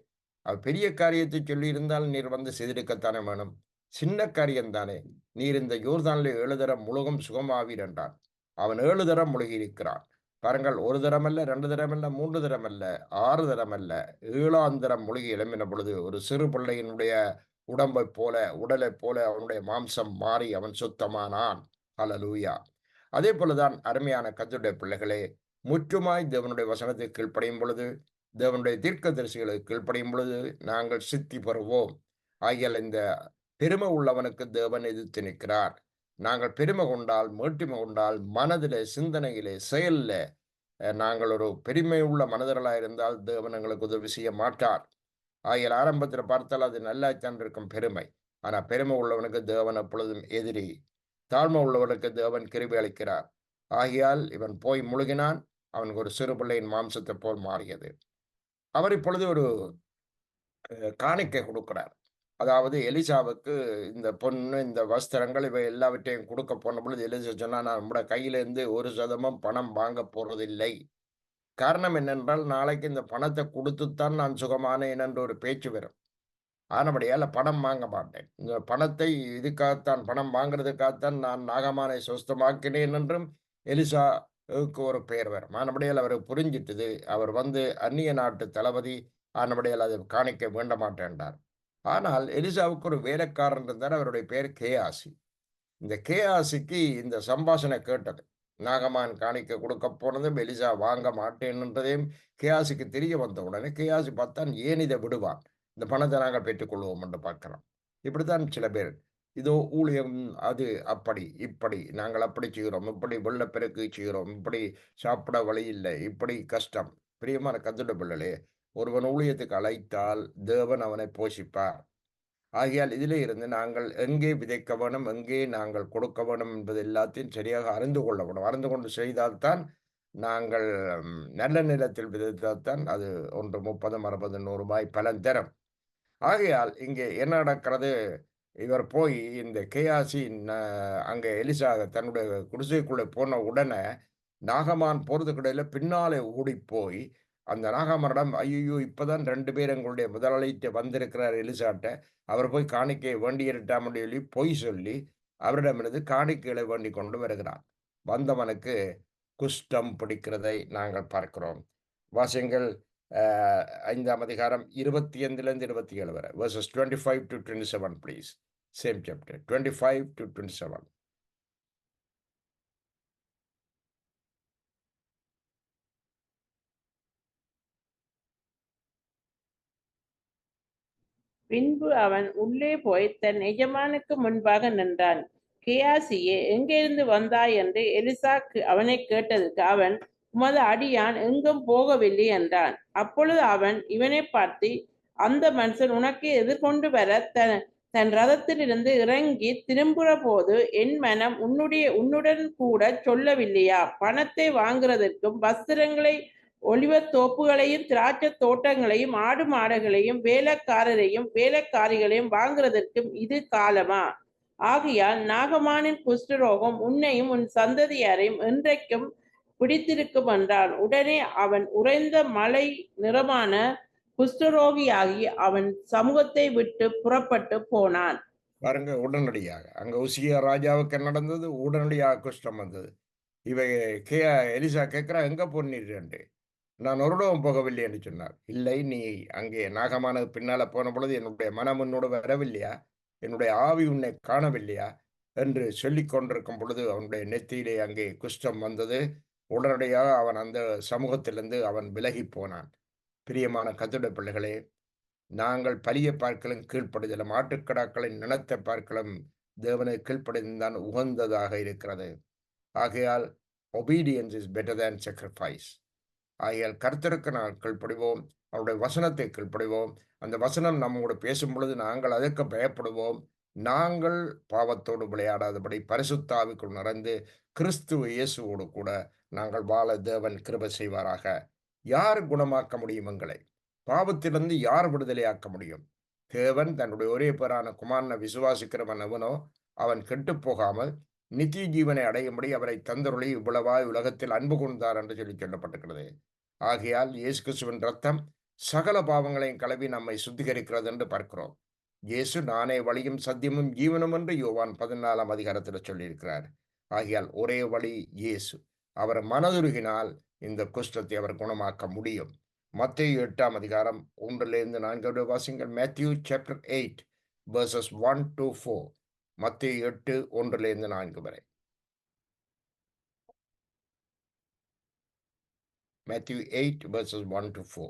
Speaker 1: அவர் பெரிய காரியத்தை சொல்லியிருந்தால் நீர் வந்து செய்திருக்கத்தானே வேணும். சின்ன காரியம்தானே, நீர் இந்த யோர்தானில் 7 தரம் முழுகும் சுகமாவீர் என்றான். அவன் 7 தரம் முழுகியிருக்கிறான். பாருங்கள், 1 தரம் அல்ல, 2 தரம் அல்ல, 3 தரம் அல்ல, 6 தரம் அல்ல, 7ஆம் தரம் முழுகி எழும்பின பொழுது ஒரு சிறு பிள்ளையினுடைய உடம்பைப் போல, உடலைப் போல அவனுடைய மாம்சம் மாறி அவன் சுத்தமானான். ஹல்லேலூயா. அதே போலதான் அருமையான கர்த்தருடைய பிள்ளைகளே, முற்றுமாய் தேவனுடைய வசனத்தை கீழ்ப்படியும் பொழுது, தேவனுடைய தீர்க்கதரிசிகளை கீழ்ப்படியும் பொழுது நாங்கள் சித்தி பெறுவோம். ஆகியால் இந்த பெருமை உள்ளவனுக்கு தேவன் எதிர்த்து நிற்கிறார். நாங்கள் பெருமை கொண்டால், மேட்டிமை கொண்டால், மனதிலே, சிந்தனையிலே, செயலில் நாங்கள் ஒரு பெருமை உள்ள மனிதர்களாக இருந்தால் தேவன் எங்களுக்கு உதவி செய்ய மாட்டார். ஆகியால் ஆரம்பத்தில் பார்த்தால் அது நல்லாய்த்தான் இருக்கும் பெருமை. ஆனா பெருமை உள்ளவனுக்கு தேவன் எப்பொழுதும் எதிரி. தாழ்மை உள்ளவனுக்கு தேவன் கிருபை அளிக்கிறார். ஆகையால் இவன் போய் முழுகினான். அவனுக்கு ஒரு சிறு பிள்ளையின் மாம்சத்தை போல் மாறியது. அவர் இப்பொழுது ஒரு காணிக்கை கொடுக்கிறார். அதாவது எலிசாவுக்கு இந்த பொண்ணு, இந்த வஸ்திரங்கள் இவை எல்லாவற்றையும் கொடுக்க போன பொழுது எலிசா சொன்னா, "நான் நம்முடைய கையிலிருந்து ஒரு சதமும் பணம் வாங்க போறதில்லை. காரணம் என்னென்றால், நாளைக்கு இந்த பணத்தை குடுத்துத்தான் நான் சுகமானேன் என்று ஒரு பேச்சு வரும். ஆனபடியால பணம் வாங்க மாட்டேன். இந்த பணத்தை இதுக்காகத்தான் பணம் வாங்குறதுக்காகத்தான் நான் நாகமானை சொஸ்தமாக்கினேன் என்றும் எலிசாவுக்கு ஒரு பெயர் வரும். ஆனபடியால் அவருக்கு புரிஞ்சிட்டது. அவர் வந்து அந்நிய நாட்டு தளபதி. ஆனபடியால் அதை காணிக்க வேண்ட மாட்டேன்றார். ஆனால் எலிசாவுக்கு ஒரு வேலைக்காரன் இருந்தார். அவருடைய பெயர் கேயாசி. இந்த கேயாசிக்கு இந்த சம்பாஷணை கேட்டது. நாகமான் காணிக்கை கொடுக்கப் போனதும் எலிசா வாங்க மாட்டேன் என்றதையும் கேயாசிக்கு தெரிய வந்த உடனே கேயாசி பார்த்தான், ஏன் இதை விடுவான்? இந்த பணத்தை நாங்கள் பெற்றுக்கொள்வோம் என்று பார்க்கிறோம். இப்படித்தான் சில பேர், இதோ ஊழியம் அது அப்படி, இப்படி நாங்கள் அப்படி செய்கிறோம், இப்படி வெள்ளப்பெருக்கு செய்கிறோம், இப்படி சாப்பிட வழி இல்லை, இப்படி கஷ்டம். பிரியமான கர்த்தருடைய பிள்ளைகளே, ஒருவன் ஊழியத்துக்கு அழைத்தால் தேவன் அவனை போஷிப்பார். ஆகையால் இதிலே இருந்து நாங்கள் எங்கே விதைக்க வேணும், எங்கே நாங்கள் கொடுக்க வேணும் என்பது எல்லாத்தையும் சரியாக அறிந்து கொள்ள வேணும். அறிந்து கொண்டு செய்தால்தான் நாங்கள் நல்ல நிலத்தில் விதைத்தால்தான் அது ஒன்று 30, 60, 100 பலன் தரும். ஆகையால் இங்கே என்ன நடக்கிறது? இவர் போய் இந்த கேயாசி அங்கே எலிசா தன்னுடைய குடிசைக்குள்ளே போன உடனே நாகமான் போறதுக்கிடையில பின்னாலே ஓடிப்போய் அந்த நாகமானிடம், ஐயையோ! இப்பதான் 2 பேர் எங்களுடைய முதலாளிட்ட வந்திருக்கிறார் எலிசாட்ட. அவர் போய் காணிக்கையை வேண்டியிருட்டாம்ன்னு சொல்லி பொய் சொல்லி, அவரிடமிருந்து காணிக்கைகளை வேண்டிக் கொண்டு வருகிறான். வந்தவனுக்கு குஷ்டம் பிடிக்கிறதை நாங்கள் பார்க்கிறோம். வாசியங்கள் அ 5ஆம் அதிகாரம் 25லிருந்து 27 வரை. Versus 25-27 please. Same chapter 25-27.
Speaker 2: பின்பு அவன் உள்ளே போய் தன் எஜமானுக்கு முன்பாக நின்றான். கேயாசியே, எங்கிருந்து வந்தாய் என்று எலிசா அவனைக் கேட்டதற்கு அவன், உமது அடியான் எங்கும் போகவில்லை என்றான். அப்பொழுது அவன் இவனைப் பார்த்து, அந்த மனுஷன் உனக்கு எதிர்கொண்டு வர தன் ரதத்திலிருந்து இறங்கி திரும்புகிற போது என் மனம் உன்னுடன் கூட சொல்லவில்லையா? பணத்தை வாங்குறதற்கும் வஸ்திரங்களை, ஒலிவத் தோப்புகளையும், திராட்சைத் தோட்டங்களையும், ஆடு மாடுகளையும், வேலைக்காரரையும் வேலைக்காரிகளையும் வாங்குறதற்கும் இது காலமா? ஆகையால் நாகமானின் குஷ்டரோகம் உன்னையும் உன் சந்ததியாரையும் என்றைக்கும் பிடித்திருக்கும் என்றான். உடனே அவன் உறைந்த மலை நிறமான குஷ்டரோகியாகி அவன் சமூகத்தை விட்டு புறப்பட்டு போனான்.
Speaker 1: பாருங்க, உடனடியாக. அங்க உசியா ராஜாவுக்கு என்ன நடந்தது? உடனடியாக குஷ்டம் வந்தது. இவ எலிசா கேட்கிறா, எங்க போனீர்? நான் ஒருடவும் போகவில்லை என்று சொன்னார். இல்லை, நீ அங்கே நாகமானது பின்னால போன பொழுது என்னுடைய மனம் உன்னோடு வரவில்லையா? என்னுடைய ஆவி உன்னை காணவில்லையா? என்று சொல்லிக் கொண்டிருக்கும் பொழுது அவனுடைய நெத்தியிலே அங்கே குஷ்டம் வந்தது. உடனடியாக அவன் அந்த சமூகத்திலிருந்து அவன் விலகி போனான். பிரியமான கர்த்தருடைய பிள்ளைகளே, நாங்கள் பலியை பார்க்கலும் கீழ்ப்படிதலும், ஆட்டுக்கடாக்களின் நிலத்தை பார்க்கலும் தேவனை கீழ்ப்படிந்தான் உகந்ததாக இருக்கிறது. ஆகையால் obedience is better than sacrifice. ஆகையால் கர்த்தருக்கு நாங்கள் கீழ்ப்படிவோம். அவருடைய வசனத்தை கீழ்ப்படிவோம். அந்த வசனம் நம்மோடு பேசும் பொழுது நாங்கள் அதற்கு பயப்படுவோம். நாங்கள் பாவத்தோடு விளையாடாதபடி பரிசுத்த ஆவிக்குள் நிறைந்து கிறிஸ்துவ இயேசுவோடு கூட நாங்கள் வாழ தேவன் கிருபை செய்வாராக. யார் குணமாக்க முடியும் எங்களை? பாவத்திலிருந்து யார் விடுதலையாக்க முடியும்? தேவன் தன்னுடைய ஒரே பேரான குமாரனை விசுவாசிக்கிறவன் எவனோ அவன் கெட்டுப் போகாமல் நித்திய ஜீவனை அடையும்படி அவரை தந்தருளி இவ்வளவாய் உலகத்தில் அன்பு கொண்டார் என்று சொல்லி சொல்லப்பட்டிருக்கிறது. ஆகையால் இயேசு கிறிஸ்துவின் ரத்தம் சகல பாவங்களையும் கழுவி நம்மை சுத்திகரிக்கிறது என்று பார்க்கிறோம். இயேசு நானே வழியும் சத்தியமும் ஜீவனும் என்று யோவான் 14ஆம் அதிகாரத்தில் சொல்லியிருக்கிறார். ஆகையால் ஒரே வழி இயேசு. அவர் மனதுருகினால் இந்த குஷ்டத்தை அவர் குணமாக்க முடியும். மத்தேயு 8ஆம் அதிகாரம் 1லிருந்து 4 வாசிங்கள். Matthew chapter 8 verses 1-4. மத்தேயு 8 1லிருந்து 4 வரை. Matthew 8 verses 1-4.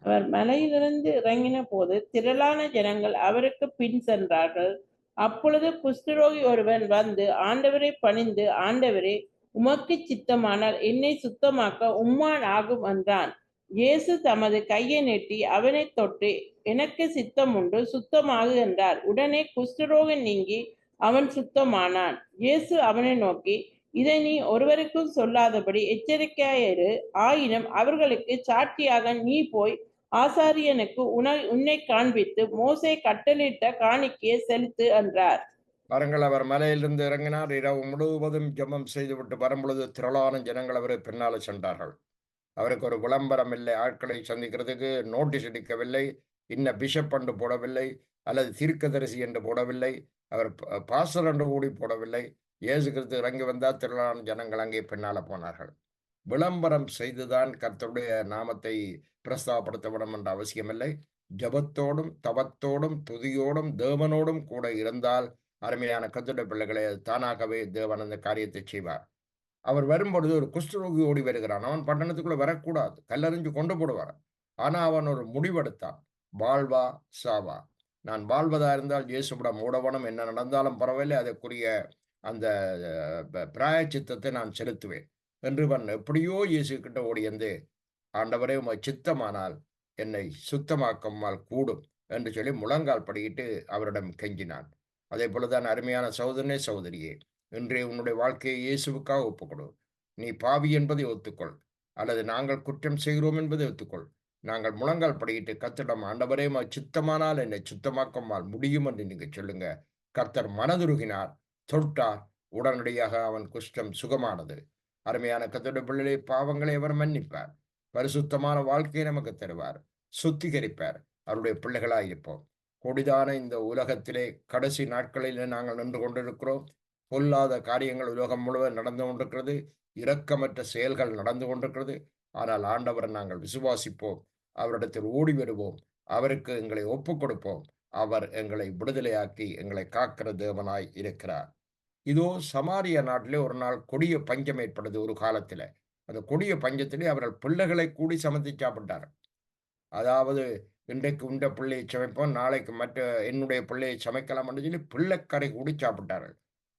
Speaker 2: அவர் மலையிலிருந்து இறங்கின போது திரளான ஜனங்கள் அவருக்கு பின் சென்றார்கள். அப்பொழுது குஷ்டரோகி ஒருவன் வந்து ஆண்டவரை பணிந்து, ஆண்டவரே, உமக்கு சித்தமானால் என்னை சுத்தமாக்க உம்மால் ஆகும் என்றான். இயேசு தமது கையை நீட்டி அவனை தொட்டு, எனக்கு சித்தம் உண்டு, சுத்தமாகு என்றார். உடனே குஷ்டரோகம் நீங்கி அவன் சுத்தமானான். இயேசு அவனை நோக்கி, இதை நீ ஒருவருக்கும் சொல்லாதபடி எச்சரிக்கையாயிரு. ஆயினும் அவர்களுக்கு சாட்சியாக நீ போய் ஆசாரியனுக்கு உன்னை காண்பித்து மோசே கட்டளையிட்ட காணிக்கையை செலுத்து என்றார்.
Speaker 1: பாருங்கள், அவர் மலையிலிருந்து இறங்கினார். இரவு முழுவதும் ஜெபம் செய்துவிட்டு வரும்பொழுது திரளான ஜனங்கள் அவரை பின்னால சென்றார்கள். அவருக்கு ஒரு விளம்பரம் இல்லை, ஆட்களை சந்திக்கிறதுக்கு நோட்டீஸ் அடிக்கவில்லை, இன்ன பிஷப் என்று போடவில்லை, அல்லது தீர்க்கதரிசி என்று போடவில்லை, அவர் பாஸ்டர் என்று கூடி போடவில்லை. இயேசு கிறிஸ்து இறங்கி வந்தால் திரளான ஜனங்கள் அங்கே பின்னால போனார்கள். விளம்பரம் செய்துதான் கர்த்தருடைய நாமத்தை பிரஸ்தாபப்படுத்த வேண்டும் என்ற அவசியமில்லை. ஜபத்தோடும் தவத்தோடும் துதியோடும் தேவனோடும் கூட இருந்தால் அருமையான கர்த்தருடைய பிள்ளைகளே, தானாகவே தேவன் அந்த காரியத்தை செய்வார். அவர் வரும்பொழுது ஒரு குஷ்டரோகி ஓடி வருகிறான். அவன் பட்டணத்துக்குள்ள வரக்கூடாது, கல்லறிஞ்சு கொண்டு போடுவார். ஆனா அவன் ஒரு முடிவெடுத்தான், வாழ்வா சாவா. நான் வாழ்வதா இருந்தால் இயேசுவிடம் மூடவனும், என்ன நடந்தாலும் பரவாயில்லை, அதற்குரிய அந்த பிராயச்சித்தத்தை நான் செலுத்துவேன் என்று அவன் எப்படியோ இயேசு கிட்ட ஓடி வந்து, ஆண்டவரே உம்மை சித்தமானால் என்னை சுத்தமாக்கமால் கூடும் என்று சொல்லி முழங்கால் படியிட்டு அவரிடம் கெஞ்சினான். அதே போலதான் அருமையான சகோதரனே சகோதரியே, இன்றே உன்னுடைய வாழ்க்கையை இயேசுவுக்காக ஒப்புக்கொடு. நீ பாவி என்பதை ஒத்துக்கொள், அல்லது நாங்கள் குற்றம் செய்கிறோம் என்பதை ஒத்துக்கொள். நாங்கள் முழங்கால் படியிட்டு கர்த்தரிடம், ஆண்டவரே உம்மை சித்தமானால் என்னை சுத்தமாக்கமால் முடியும் என்று நீங்க சொல்லுங்க. கர்த்தர் மனதுருகினார், தொட்டார், உடனடியாக அவன் குஷ்டம் சுகமானது. அருமையான கர்த்தருடைய பிள்ளைகளை, பாவங்களை அவர் மன்னிப்பார், பரிசுத்தமான வாழ்க்கையை நமக்கு தருவார், சுத்திகரிப்பார். அவருடைய பிள்ளைகளாய் இருப்போம். கொடிதான இந்த உலகத்திலே கடைசி நாட்களில் நாங்கள் நின்று கொண்டிருக்கிறோம். பொல்லாத காரியங்கள் உலகம் முழுவதும் நடந்து கொண்டிருக்கிறது. இரக்கமற்ற செயல்கள் நடந்து கொண்டிருக்கிறது. ஆனால் ஆண்டவரை நாங்கள் விசுவாசிப்போம், அவரிடத்தில் ஓடி வருவோம், அவருக்கு எங்களை ஒப்புக் கொடுப்போம். அவர் எங்களை விடுதலையாக்கி எங்களை காக்கிற தேவனாய் இருக்கிறார். இதோ சமாரிய நாட்டிலே ஒரு நாள் கொடிய பஞ்சம் ஏற்பட்டது. ஒரு காலத்துல அந்த கொடிய பஞ்சத்திலே அவர்கள் பிள்ளைகளை கூடி சமைத்து சாப்பிட்டார். அதாவது, இன்றைக்கு உண்ட பிள்ளையை சமைப்போம், நாளைக்கு மற்ற என்னுடைய பிள்ளையை சமைக்கலாம் என்று சொல்லி பிள்ளைக்கரை கூடி சாப்பிட்டார்கள்.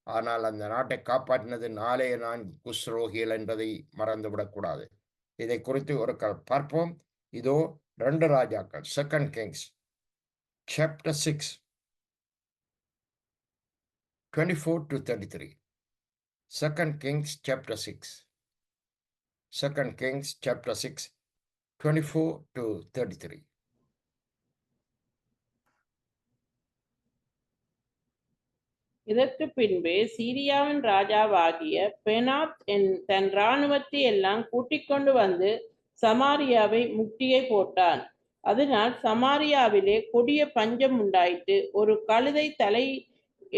Speaker 1: ஆனால் அந்த நாட்டை காப்பாற்றினது 4 குஷ்ரோகிகள் என்பதை மறந்துவிடக்கூடாது. இதை குறித்து ஒரு பார்ப்போம். இதோ 2 ராஜாக்கள், 2 Kings chapter 6 24 to 33. 2 Kings chapter 6. 2 Kings chapter 6 24 to 33.
Speaker 2: இதற்கு பின்பு சீரியாவின் ராஜாவாகிய பெனாத் தன் இராணுவத்தை எல்லாம் கூட்டிக் கொண்டு வந்து சமாரியாவை முற்றுகை போட்டான். அதனால் சமாரியாவிலே கொடிய பஞ்சம் உண்டாயிற்று. ஒரு கழுதை தலை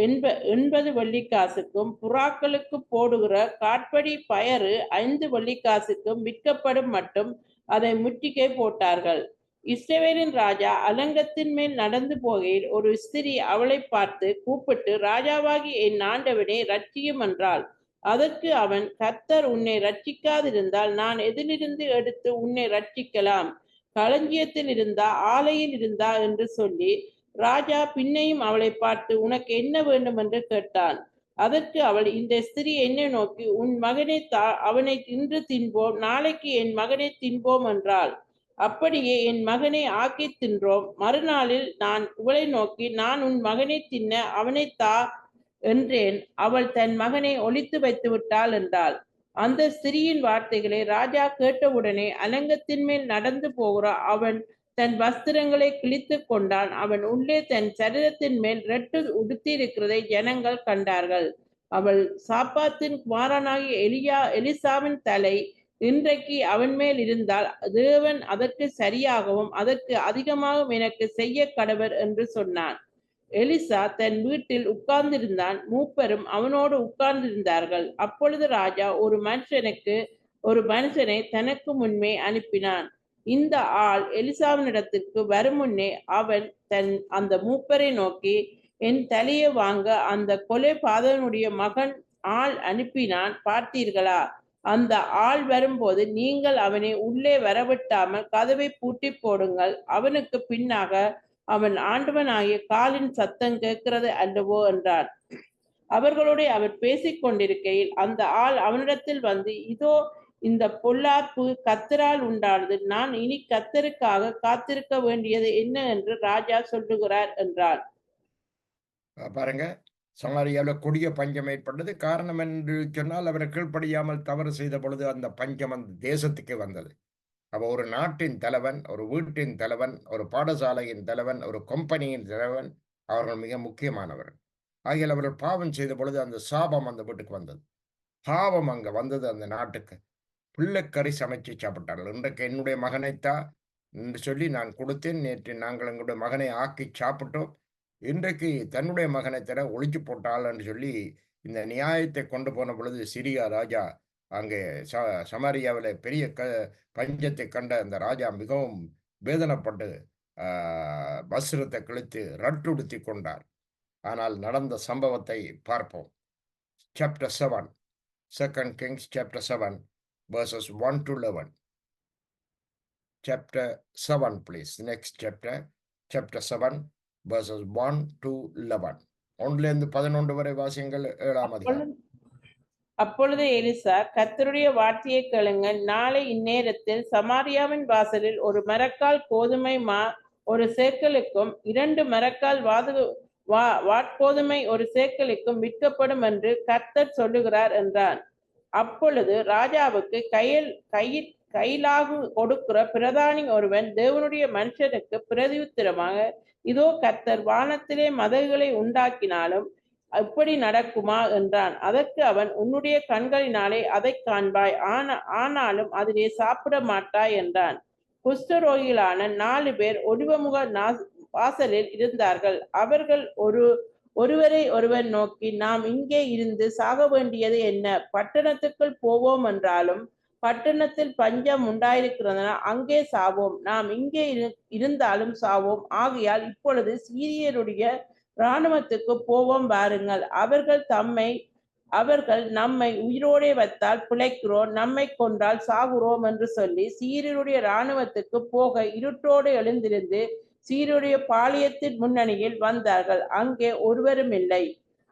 Speaker 2: 80 வெள்ளிக்காசுக்கும் புறாக்களுக்கு போடுகிற காட்படி பயறு 5 வெள்ளிக்காசுக்கும் விற்கப்படும் மட்டும் அதை முற்றுகை போட்டார்கள். இஸ்ரவேலின் ராஜா அலங்கத்தின் மேல் நடந்து போகையில் ஒரு ஸ்திரீ அவளை பார்த்து கூப்பிட்டு, ராஜாவாகி என் ஆண்டவனே ரட்சியும் என்றாள். அதற்கு அவன், கர்த்தர் உன்னை ரட்சிக்காதிருந்தால் நான் எதிலிருந்து எடுத்து உன்னை ரட்சிக்கலாம்? களஞ்சியத்தில் இருந்தா, ஆலையில் இருந்தா என்று சொல்லி, ராஜா பின்னையும் அவளை பார்த்து, உனக்கு என்ன வேண்டும் என்று கேட்டான். அதற்கு அவள், இந்த ஸ்திரீ என்னை நோக்கி, உன் மகனை அவனை இன்று தின்போம், நாளைக்கு என் மகனை தின்போம் என்றாள். அப்படியே என் மகனை ஆக்கி தின்றோம். மறுநாளில் நான் இவளை நோக்கி, நான் உன் மகனை தின்ன அவனை தா என்றேன். அவள் தன் மகனை ஒளித்து வைத்து விட்டாள் என்றாள். அந்த ஸ்திரீயின் வார்த்தைகளை ராஜா கேட்டவுடனே அலங்கத்தின் மேல் நடந்து போகிற அவன் தன் வஸ்திரங்களை கிழித்து கொண்டான். அவன் உள்ளே தன் சரீரத்தின் மேல் ரெட்டு உடுத்தியிருக்கிறதை ஜனங்கள் கண்டார்கள். அவள், சாப்பாத்தின் குமாரனாகிய எலிசாவின் தலை இன்றைக்கு அவன் மேல் இருந்தால் தேவன் அதற்கு சரியாகவும் அதற்கு அதிகமாகவும் எனக்கு செய்ய கடவர் என்று சொன்னான். எலிசா தன் வீட்டில் உட்கார்ந்திருந்தான், மூப்பரும் அவனோடு உட்கார்ந்திருந்தார்கள். அப்பொழுது ராஜா ஒரு மனுஷனை தனக்கு முன்பே அனுப்பினான். இந்த ஆள் எலிசாவினிடத்திற்கு வரும் முன்னே அவன் அந்த மூப்பரை நோக்கி, என் தலையை வாங்க அந்த கொலை பாதகனுடைய மகன் ஆள் அனுப்பினான், பார்த்தீர்களா? அந்த ஆள் வரும்போது நீங்கள் அவனை உள்ளே வரவிட்டாமல் கதவை பூட்டி போடுங்கள். அவனுக்கு பின்னாக அவன் ஆண்டவனாகிய காலின் சத்தம் கேட்கிறது அல்லவோ என்றான். அவர்களோட அவர் பேசிக் கொண்டிருக்கையில் அந்த ஆள் அவனிடத்தில் வந்து, இதோ இந்த பொல்லாப்பு கர்த்தரால் உண்டானது. நான் இனி கர்த்தருக்காக காத்திருக்க வேண்டியது என்ன என்று ராஜா சொல்லுகிறார் என்றான்.
Speaker 1: பாருங்க, சமாரியாவில் கொடிய பஞ்சம் ஏற்பட்டது. காரணம் என்று சொன்னால், அவர் கீழ்ப்படியாமல் தவறு செய்த பொழுது அந்த பஞ்சம் அந்த தேசத்துக்கு வந்தது. அப்போ ஒரு நாட்டின் தலைவன், ஒரு வீட்டின் தலைவன், ஒரு பாடசாலையின் தலைவன், ஒரு கம்பெனியின் தலைவன், அவர்கள் மிக முக்கியமானவர்கள். ஆகியால் அவர்கள் பாவம் செய்த பொழுது அந்த சாபம் அந்த வீட்டுக்கு வந்தது. பாவம் அங்க வந்தது அந்த நாட்டுக்கு. பிள்ளைக்கறி சமைச்சு சாப்பிட்டார்கள். இன்றைக்கு என்னுடைய மகனைத்தா என்று சொல்லி நான் கொடுத்தேன். நேற்று நாங்கள் எங்களுடைய மகனை ஆக்கி சாப்பிட்டோம். இன்றைக்கு தன்னுடைய மகனை தர ஒழிச்சு போட்டாள் என்று சொல்லி இந்த நியாயத்தை கொண்டு போன பொழுது சிரியா ராஜா அங்கே சமாரியாவில் பெரிய பஞ்சத்தை கண்ட அந்த ராஜா மிகவும் வேதனைப்பட்டு வஸ்திரத்தை கிழித்து ரட்டுடுத்தி கொண்டார். ஆனால் நடந்த சம்பவத்தை பார்ப்போம். Chapter 7, 2 Kings chapter 7 verses 1 to 11. Chapter 7, please. Next chapter. Chapter 7 verses 1 to 11. 1 வரை வாசியங்கள் 7ஆம் அதிகாரம்.
Speaker 2: அப்பொழுது எலிசா, கர்த்தருடைய வார்த்தையை கேளுங்கள். நாளை இந்நேரத்தில் சமாரியாவின் வாசலில் ஒரு மரக்கால் கோதுமை மா ஒரு சேக்கலுக்கும் 2 மரக்கால் வாட்கோதுமை ஒரு சேக்கலுக்கும் விற்கப்படும் என்று கர்த்தர் சொல்லுகிறார் என்றான். அப்பொழுது ராஜாவுக்கு கையிலாகு கொடுக்கிற பிரதானி ஒருவன் தேவனுடைய மனுஷனுக்கு பிரதியுத்தரமாக, இதோ கர்த்தர் வானத்திலே மதகுகளை உண்டாக்கினாலும் அப்படி நடக்குமா என்றான். அதற்கு அவன், உன்னுடைய கண்களினாலே அதை காண்பாய், ஆனாலும் அதிலே சாப்பிட மாட்டாய் என்றான். குஷ்டரோகிகளான 4 பேர் ஒலிவமுக வாசலில் இருந்தார்கள். அவர்கள் ஒருவரை ஒருவர் நோக்கி, நாம் இங்கே இருந்து சாக வேண்டியது என்ன? பட்டணத்துக்குள் போவோம் என்றாலும் பட்டணத்தில் பஞ்சம் உண்டாயிருக்கிறதுனா அங்கே சாவோம். நாம் இங்கே இருந்தாலும் சாவோம். ஆகையால் இப்பொழுது சீரியருடைய இராணுவத்துக்கு போவோம் வாருங்கள். அவர்கள் நம்மை உயிரோடே வைத்தால் பிழைக்கிறோம், நம்மை கொன்றால் சாகுறோம் என்று சொல்லி சீரியருடைய இராணுவத்துக்கு போக இருட்டோடு எழுந்திருந்து சீரியருடைய பாளையத்தின் முன்னணியில் வந்தார்கள். அங்கே ஒருவரும் இல்லை.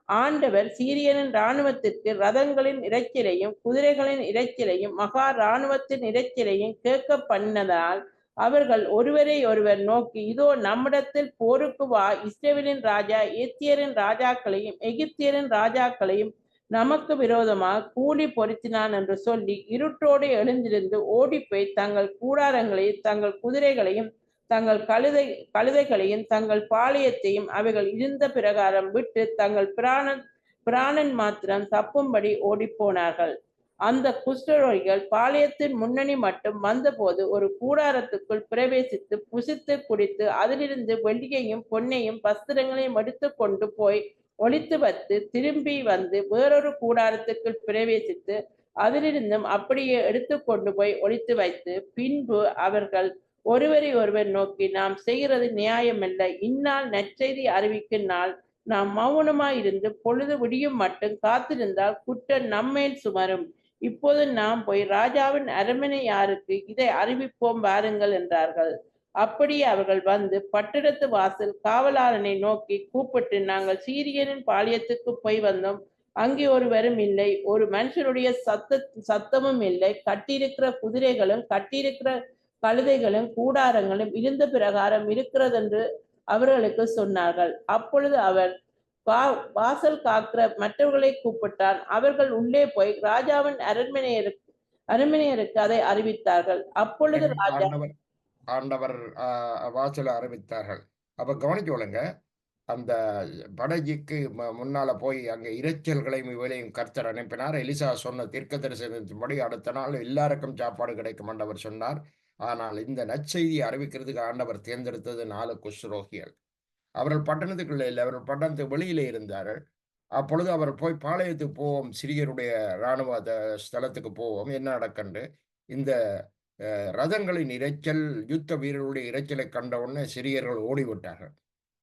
Speaker 2: ஆண்டவர் சீரியனின் இராணுவத்திற்கு ரதங்களின் இரைச்சலையும் குதிரைகளின் இரைச்சலையும் மகா இராணுவத்தின் இரைச்சலையும் கேட்க பண்ணினதால் அவர்கள் ஒருவரை ஒருவர் நோக்கி, இதோ நம்மிடத்தில் போருக்கு வா, இஸ்ரவேலின் ராஜா ஏத்தியரின் ராஜாக்களையும் எகிப்தியரின் ராஜாக்களையும் நமக்கு விரோதமாக கூலி பொருத்தினான் என்று சொல்லி இருட்டோடு எழுந்திருந்து ஓடிப்போய் தங்கள் கூடாரங்களையும் தங்கள் குதிரைகளையும் தங்கள் கழுதைகளையும் தங்கள் பாளையத்தையும் அவைகள் இருந்த பிரகாரம் விட்டு தங்கள் பிராணன் மாத்திரம் தப்பும்படி ஓடிப்போனார்கள். அந்த குஷ்டரோகிகள் பாளையத்தின் முன்னணி மட்டும் வந்தபோது ஒரு கூடாரத்துக்குள் பிரவேசித்து புசித்து குடித்து அதிலிருந்து வெள்ளியையும் பொன்னையும் வஸ்திரங்களையும் எடுத்து கொண்டு போய் ஒளித்து வைத்து திரும்பி வந்து வேறொரு கூடாரத்துக்குள் பிரவேசித்து அதிலிருந்தும் அப்படியே எடுத்து கொண்டு போய் ஒளித்து வைத்து பின்பு அவர்கள் ஒருவரை ஒருவர் நோக்கி, நாம் செய்கிறது நியாயமல்ல. இந்நாள் நற்செய்தி அறிவிக்கும் நாள். நாம் மௌனமாயிருந்து பொழுது விடியும் மட்டும் காத்திருந்தால் குற்றம் நம்மேல் சுமரும். இப்போது நாம் போய் ராஜாவின் அரண்மனையாருக்கு இதை அறிவிப்போம் வாருங்கள் என்றார்கள். அப்படியே அவர்கள் வந்து பட்டணத்து வாசல் காவலாளனை நோக்கி கூப்பிட்டு, நாங்கள் சீரியனின் பாளையத்துக்கு போய் வந்தோம், அங்கே ஒருவரும் இல்லை, ஒரு மனுஷனுடைய சத்தமும் இல்லை, கட்டியிருக்கிற குதிரைகளும் கட்டியிருக்கிற கழுதைகளும் கூடாரங்களும் இருந்த பிரகாரம் இருக்கிறது என்று அவர்களுக்கு சொன்னார்கள். அப்பொழுது அவர் வாசல் காக்கிற மற்றவர்களை கூப்பிட்டான். அவர்கள் உள்ளே போய் ராஜாவின் அரண்மனையருக்கு அதை அறிவித்தார்கள். அப்பொழுது ராஜா
Speaker 1: ஆண்டவர் வாசல அறிவித்தார்கள். அப்ப கவனிச்சுக்கொள்ளுங்க, அந்த படகிக்கு முன்னால போய் அங்க இரைச்சல்களையும் இவளையும் கர்த்தர் அனுப்பினார். எலிசா சொன்ன தீர்க்க தரிசனத்தின்படி அடுத்த நாள் எல்லாருக்கும் சாப்பாடு கிடைக்கும் ஆண்டவர் சொன்னார். ஆனால் இந்த நற்செய்தியை அறிவிக்கிறதுக்கு ஆண்டவர் தேர்ந்தெடுத்தது 4 குஷ்ரோகிகள். அவர்கள் பட்டணத்துக்குள்ளே இல்லை, அவர்கள் பட்டணத்துக்கு வெளியிலே இருந்தார்கள். அப்பொழுது அவர் போய் பாளையத்துக்கு போவோம், சிரியருடைய இராணுவ ஸ்தலத்துக்கு போவோம், என்ன நடக்கண்டு இந்த ரதங்களின் இரைச்சல் யுத்த வீரர்களுடைய இரைச்சலை கண்ட உடனே சிரியர்கள் ஓடிவிட்டார்கள்.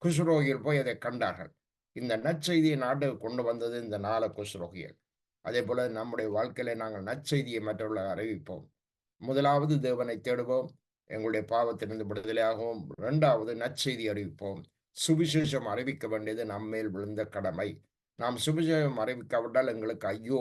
Speaker 1: குஷ்ரோகிகள் போய் அதை கண்டார்கள். இந்த நற்செய்தியை நாட்டுக்கு கொண்டு வந்தது இந்த 4 குஷ்ரோகிகள். அதே போல நம்முடைய வாழ்க்கையில நாங்கள் நற்செய்தியை மற்றவர்களை அறிவிப்போம். முதலாவது தேவனை தேடுவோம், எங்களுடைய பாவத்திலிருந்து விடுதலையாகவும். 2வது நற்செய்தி அறிவிப்போம். சுவிசேஷம் அறிவிக்க வேண்டியது நம்மேல் விழுந்த கடமை. நாம் சுவிசேஷம் அறிவிக்காவிட்டால் எங்களுக்கு ஐயோ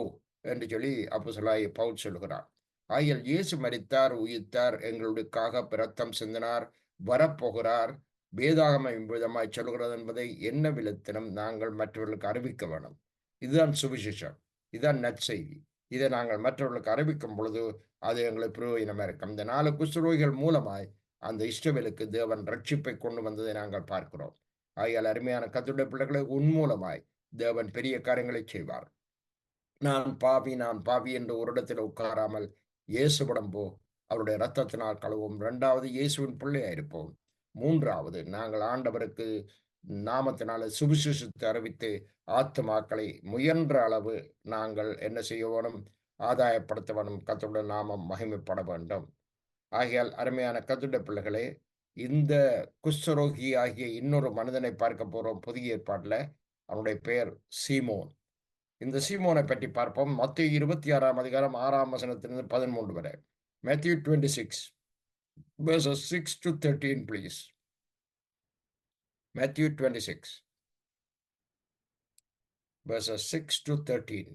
Speaker 1: என்று சொல்லி அப்போஸ்தலனாகிய பவுல் சொல்கிறார். ஆகியால் இயேசு மரித்தார், உயிர்த்தார், எங்களுக்காக இரத்தம் சிந்தினார், வரப்போகிறார், வேதாகம விதமாய் சொல்கிறது என்பதை என்ன விதத்திலும் நாங்கள் மற்றவர்களுக்கு அறிவிக்க வேணும். இதுதான் சுவிசேஷம், இதுதான் நற்செய்தி. இதை நாங்கள் மற்றவர்களுக்கு அறிவிக்கும் பொழுது அது எங்களுக்கு பிரயோஜனமா இருக்கும். இந்த 4 குஷ்டரோகிகள் மூலமாய் அந்த இஸ்ரவேலுக்கு தேவன் ரட்சிப்பை கொண்டு வந்ததை நாங்கள் பார்க்கிறோம். ஆகையால் அருமையான கர்த்தருடைய பிள்ளைகளை உன்மூலமாய் தேவன் பெரிய காரியங்களை செய்வார். நான் பாவி என்று ஒரு இடத்தில் உட்காராமல் இயேசுவிடம் போ, அவருடைய இரத்தத்தினால் கழுவும். 2வது இயேசுவின் பிள்ளையாயிருப்போம். 3வது நாங்கள் ஆண்டவருக்கு நாமத்தினால சுவிசேஷத்தை அறிவித்து ஆத்துமாக்களை முயன்ற அளவு நாங்கள் என்ன செய்ய வேணும்? ஆதாயப்படுத்த வேணும். கர்த்தருடைய நாமம் மகிமைப்பட வேண்டும். ஆகையால் அருமையான கர்த்தருடைய பிள்ளைகளே, இந்த குஷ்டரோகி ஆகிய இன்னொரு மனிதனை பார்க்க போறோம் புதிய ஏற்பாட்டில். அவனுடைய பெயர் சீமோன். இந்த சீமோனை பற்றி பார்ப்போம். மத்தேயு 26ஆம் அதிகாரம் 6ஆம் வசனத்திலிருந்து 13 வரை. Matthew 26 verses 6 to 13 please. Matthew 26 verses 6 to 13.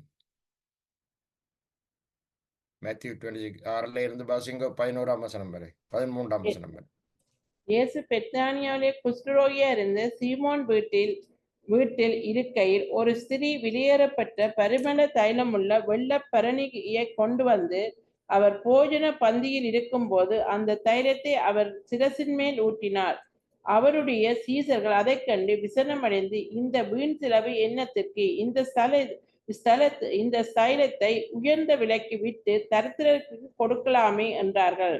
Speaker 1: Matthew 26 6ல இருந்து வாசிங்க 11ஆம் வசனம் வரை, 13ஆம் வசனம் வரை.
Speaker 2: இயேசு பெத்தானியாவிலே குஷ்டரோகியா இருந்த சீமோன் வீட்டில் இருக்கையில் ஒரு ஸ்திரீ வெளியேறப்பட்ட பரிமள தைலமுள்ள வெள்ளப் பரணியை கொண்டு வந்து அவர் போஜன பந்தியில் இருக்கும்போது அந்த தைலத்தை அவர் சிரசின் மேல் ஊற்றினார். அவருடைய சீசர்கள் அதைக் கண்டு விசனமடைந்து, இந்த வீண் செலவு என்னத்திற்கு? இந்த தைலத்தை உயர்ந்த விலைக்கு விட்டு தரித்திரருக்கு கொடுக்கலாமே என்றார்கள்.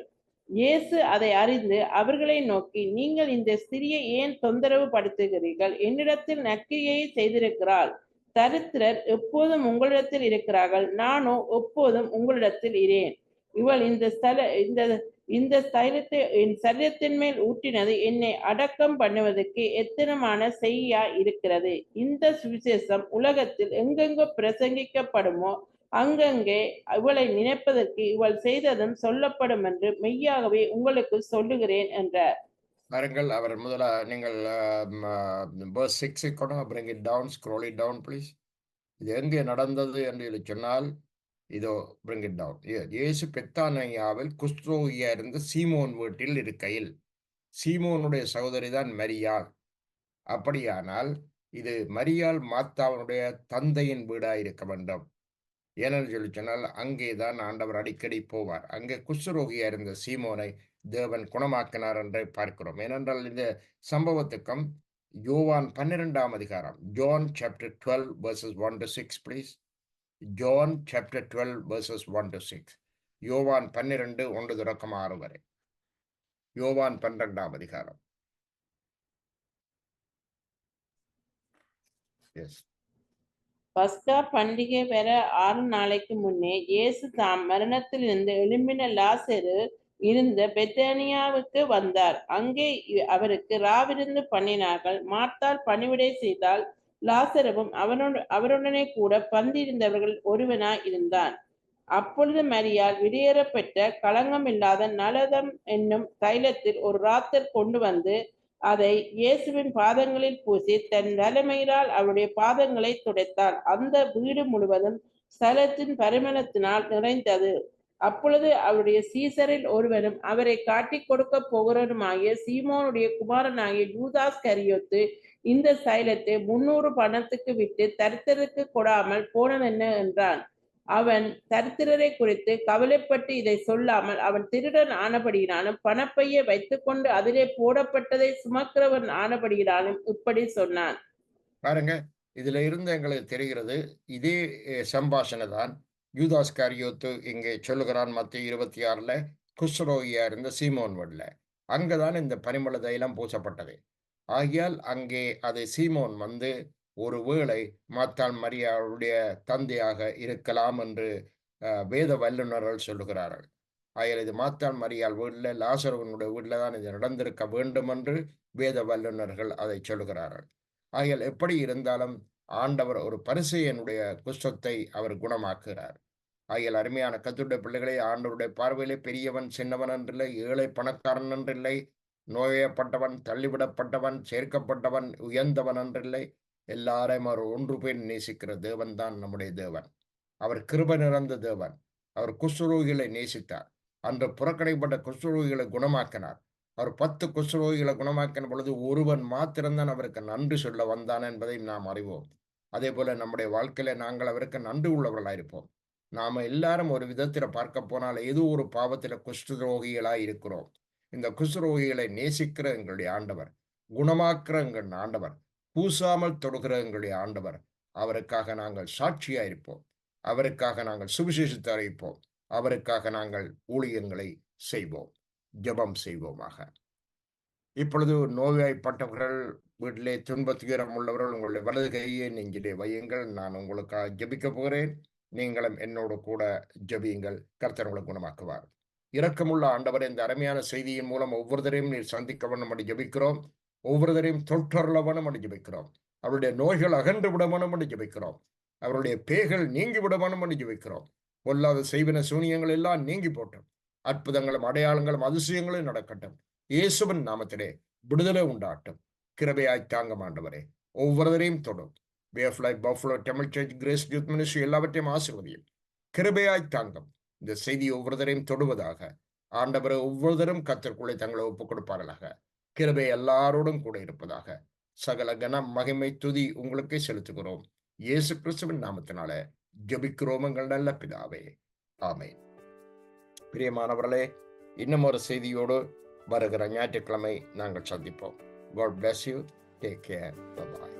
Speaker 2: இயேசு அதை அறிந்து அவர்களை நோக்கி, நீங்கள் இந்த ஸ்திரியை ஏன் தொந்தரவு படுத்துகிறீர்கள்? என்னிடத்தில் நற்கிரியை செய்திருக்கிறாள். தரித்திரர் எப்போதும் உங்களிடத்தில் இருக்கிறார்கள், நானோ எப்போதும் உங்களிடத்தில் இரேன். இவள் இந்த தைலத்தை என் சரீரத்தின் மேல் ஊற்றினது என்னை அடக்கம் பண்ணுவதற்கு எத்தனமான செய்யா இருக்கிறது. இந்த சுவிசேஷம் உலகத்தில் எங்கெங்கு பிரசங்கிக்கப்படுமோ அங்கங்கே இவளை நினைப்பதற்கு இவள் செய்ததும் சொல்லப்படும் என்று மெய்யாகவே உங்களுக்கு சொல்லுகிறேன் என்றார்.
Speaker 1: பாருங்கள், அவர் முதல்ல நீங்கள் verse 6 கொண்டு bring it down, scroll it down please. இது எங்கே நடந்தது என்று சொன்னால் இதோ bring it down. இயேசு பெத்தானியாவில் குஷ்டரோகியா இருந்த சீமோன் வீட்டில் இருக்கையில். சீமோனுடைய சகோதரி தான் மரியாள். அப்படியானால் இது மரியாள் மாத்தாவனுடைய தந்தையின் வீடாக இருக்க வேண்டும். ஏனென்று சொன்னால் அங்கேதான் ஆண்டவர் அடிக்கடி போவார். அங்கே குஷ்டரோகியா இருந்த சீமோனை தேவன் குணமாக்கினார் என்று பார்க்கிறோம். ஏனென்றால் இந்த சம்பவத்துக்கும் யோவான் 12ஆம் அதிகாரம், John chapter 12 verses 1 to 6 please. John chapter 12 verses 1 to 6. யோவான் 12 1 தொடக்கம் 6 வரை. யோவான் 12ஆம் அதிகாரம். Yes.
Speaker 2: பஸ்கா பண்டிகை வர 6 நாளைக்கு முன்னே இயேசு தாம் மரணத்திலிருந்து எழும்பின லாசரு இருந்த பெத்தானியாவுக்கு வந்தார். அங்கே அவருக்கு ராவிருந்து பண்ணினார்கள். மார்த்தாள் பணிவிடை செய்தால், லாசருவும் அவருடனே கூட பந்தியிருந்தவர்கள் ஒருவனாய் இருந்தான். அப்பொழுது மரியாள் வெளியேறப்பட்ட களங்கமில்லாத நலதம் என்னும் தைலத்தில் ஒரு ராத்தர் கொண்டு வந்து அதை இயேசுவின் பாதங்களில் பூசி தன் தலைமையினால் அவருடைய பாதங்களை துடைத்தாள். அந்த வீடு முழுவதும் ஸ்தலத்தின் பரிமளத்தினால் நிறைந்தது. அப்பொழுது அவருடைய சீசரில் ஒருவனும் அவரை காட்டிக் கொடுக்க போகிறவனுமாகிய சீமோனுடைய குமாரனாகிய யூதாஸ் கரியோத்து இந்த தைலத்தை 300 பணத்துக்கு விட்டு தரித்திரருக்கு கொடாமல் போனதென்ன என்றான். அவன் தரித்திரரை குறித்து கவலைப்பட்டு இதை சொல்லாமல், அவன் திருடன் ஆனபடியினாலும் பணப்பையை வைத்துக்கொண்டு அதிலே போடப்பட்டதை சுமக்கிறவன் ஆனபடியினாலும் இப்படி சொன்னான்.
Speaker 1: பாருங்க, இதுல இருந்து எங்களுக்கு தெரிகிறது இதே சம்பாஷணை தான் யூதாஸ் காரியோத்து இங்கே சொல்லுகிறான். மத்திய 26ல குஷ்டரோகியா இருந்த சீமோன் வீட்டில் அங்கதான் இந்த பரிமள தைலம் பூசப்பட்டது. ஆகியால் அங்கே அது சீமோன் வந்து ஒருவேளை மாத்தாள் மரியாளுடைய தந்தையாக இருக்கலாம் என்று வேத வல்லுநர்கள் சொல்லுகிறார்கள். ஆகியால் இது மாத்தாள் மரியாள் வீட்டில், லாசருவனுடைய வீட்டில் தான் இது நடந்திருக்க வேண்டும் என்று வேத வல்லுநர்கள் அதை சொல்லுகிறார்கள். ஆகியால் எப்படி இருந்தாலும் ஆண்டவர் ஒரு பரிசேயனுடைய குஷ்டத்தை அவர் குணமாக்குகிறார். ஆகியால் அருமையான கர்த்தருடைய பிள்ளைகளே, ஆண்டவருடைய பார்வையிலே பெரியவன் சின்னவன் என்றில்லை, ஏழை பணக்காரன் என்றில்லை, நோயப்பட்டவன் தள்ளிவிடப்பட்டவன் சேர்க்கப்பட்டவன் உயர்ந்தவன் என்றில்லை. எல்லாரையும் அவர் ஒன்று பேர் நேசிக்கிற தேவன் தான் நம்முடைய தேவன். அவர் கிருபை நிறைந்த தேவன். அவர் குஷ்டரோகிகளை நேசித்தார். அன்று புறக்கணிக்கப்பட்ட குஷ்டரோகிகளை குணமாக்கினார். அவர் 10 குஷ்டரோகிகளை குணமாக்கின பொழுது ஒருவன் மாத்திரம்தான் அவருக்கு நன்றி சொல்ல வந்தான் என்பதை நாம் அறிவோம். அதே போல நம்முடைய வாழ்க்கையில நாங்கள் அவருக்கு நன்றி உள்ளவர்களாயிருப்போம். நாம எல்லாரும் ஒரு விதத்தில பார்க்க போனால் ஏதோ ஒரு பாவத்தில குஷ்டரோகிகளாய் இருக்கிறோம். இந்த குஷ்டரோகிகளை நேசிக்கிற எங்களுடைய ஆண்டவர், குணமாக்குற எங்கள் ஆண்டவர், பூசாமல் தொடுகிற எங்களுடைய ஆண்டவர், அவருக்காக நாங்கள் சாட்சியாயிருப்போம். அவருக்காக நாங்கள் சுவிசேஷத்தை அறிவிப்போம். அவருக்காக நாங்கள் ஊழியங்களை செய்வோம். ஜெபம் செய்வோமாக. இப்பொழுது நோய்வாய்ப்பட்டவர்கள், வீட்டிலே துன்ப துயரம் உள்ளவர்கள் உங்களுடைய வலது கையை நெஞ்சிலே வையுங்கள். நான் உங்களுக்காக ஜெபிக்க போகிறேன். நீங்களும் என்னோடு கூட ஜெபியுங்கள். கர்த்தர் உங்களை குணமாக்குவார். இரக்கமுள்ள ஆண்டவரே, இந்த அருமையான செய்தியின் மூலம் ஒவ்வொருத்தரையும் நீர் சந்திக்க வேணும் என்று ஜெபிக்கிறோம். ஒவ்வொருத்தரையும் தொற்றருள வேணும் என்று ஜெபிக்கிறோம். அவருடைய நோய்கள் அகன்று விட வேணும் என்று ஜெபிக்கிறோம். அவருடைய பேய்கள் நீங்கி விட வேணும் என்று ஜெபிக்கிறோம். பொல்லாத செய்வின சூனியங்கள் எல்லாம் நீங்கி போட்டும். அற்புதங்களும் அடையாளங்களும் அதிசயங்களும் நடக்கட்டும். இயேசுவின் நாமத்திலே விடுதலை உண்டாகட்டும். கிருபையாய் தாங்க ஆண்டவரே. ஒவ்வொருவரையும் தொடும். Way of life Buffalo temple church grace youth ministry எல்லாவற்றையும் ஆசீர்வதியும். கிருபையாய் தாங்கும். இந்த செய்தி ஒவ்வொருவரையும் தொடுவதாக. ஆண்டவரை ஒவ்வொருவரும் கர்த்தருக்குள்ளே தங்களை ஒப்புக் கொடுப்பார்களாக. கிருபை எல்லாரோடும் கூட இருப்பதாக. சகல கனம் மகிமை துதி உங்களுக்கே செலுத்துகிறோம். இயேசு கிறிஸ்துவின் நாமத்தினால ஜெபிக்கிறோம் எங்கள் நல்ல பிதாவே. ஆமென். பிரியமானவர்களே, இன்னும் ஒரு செய்தியோடு வருகிற ஞாயிற்றுக்கிழமை நாங்கள் சந்திப்போம். God bless you. Take care. Bye-bye.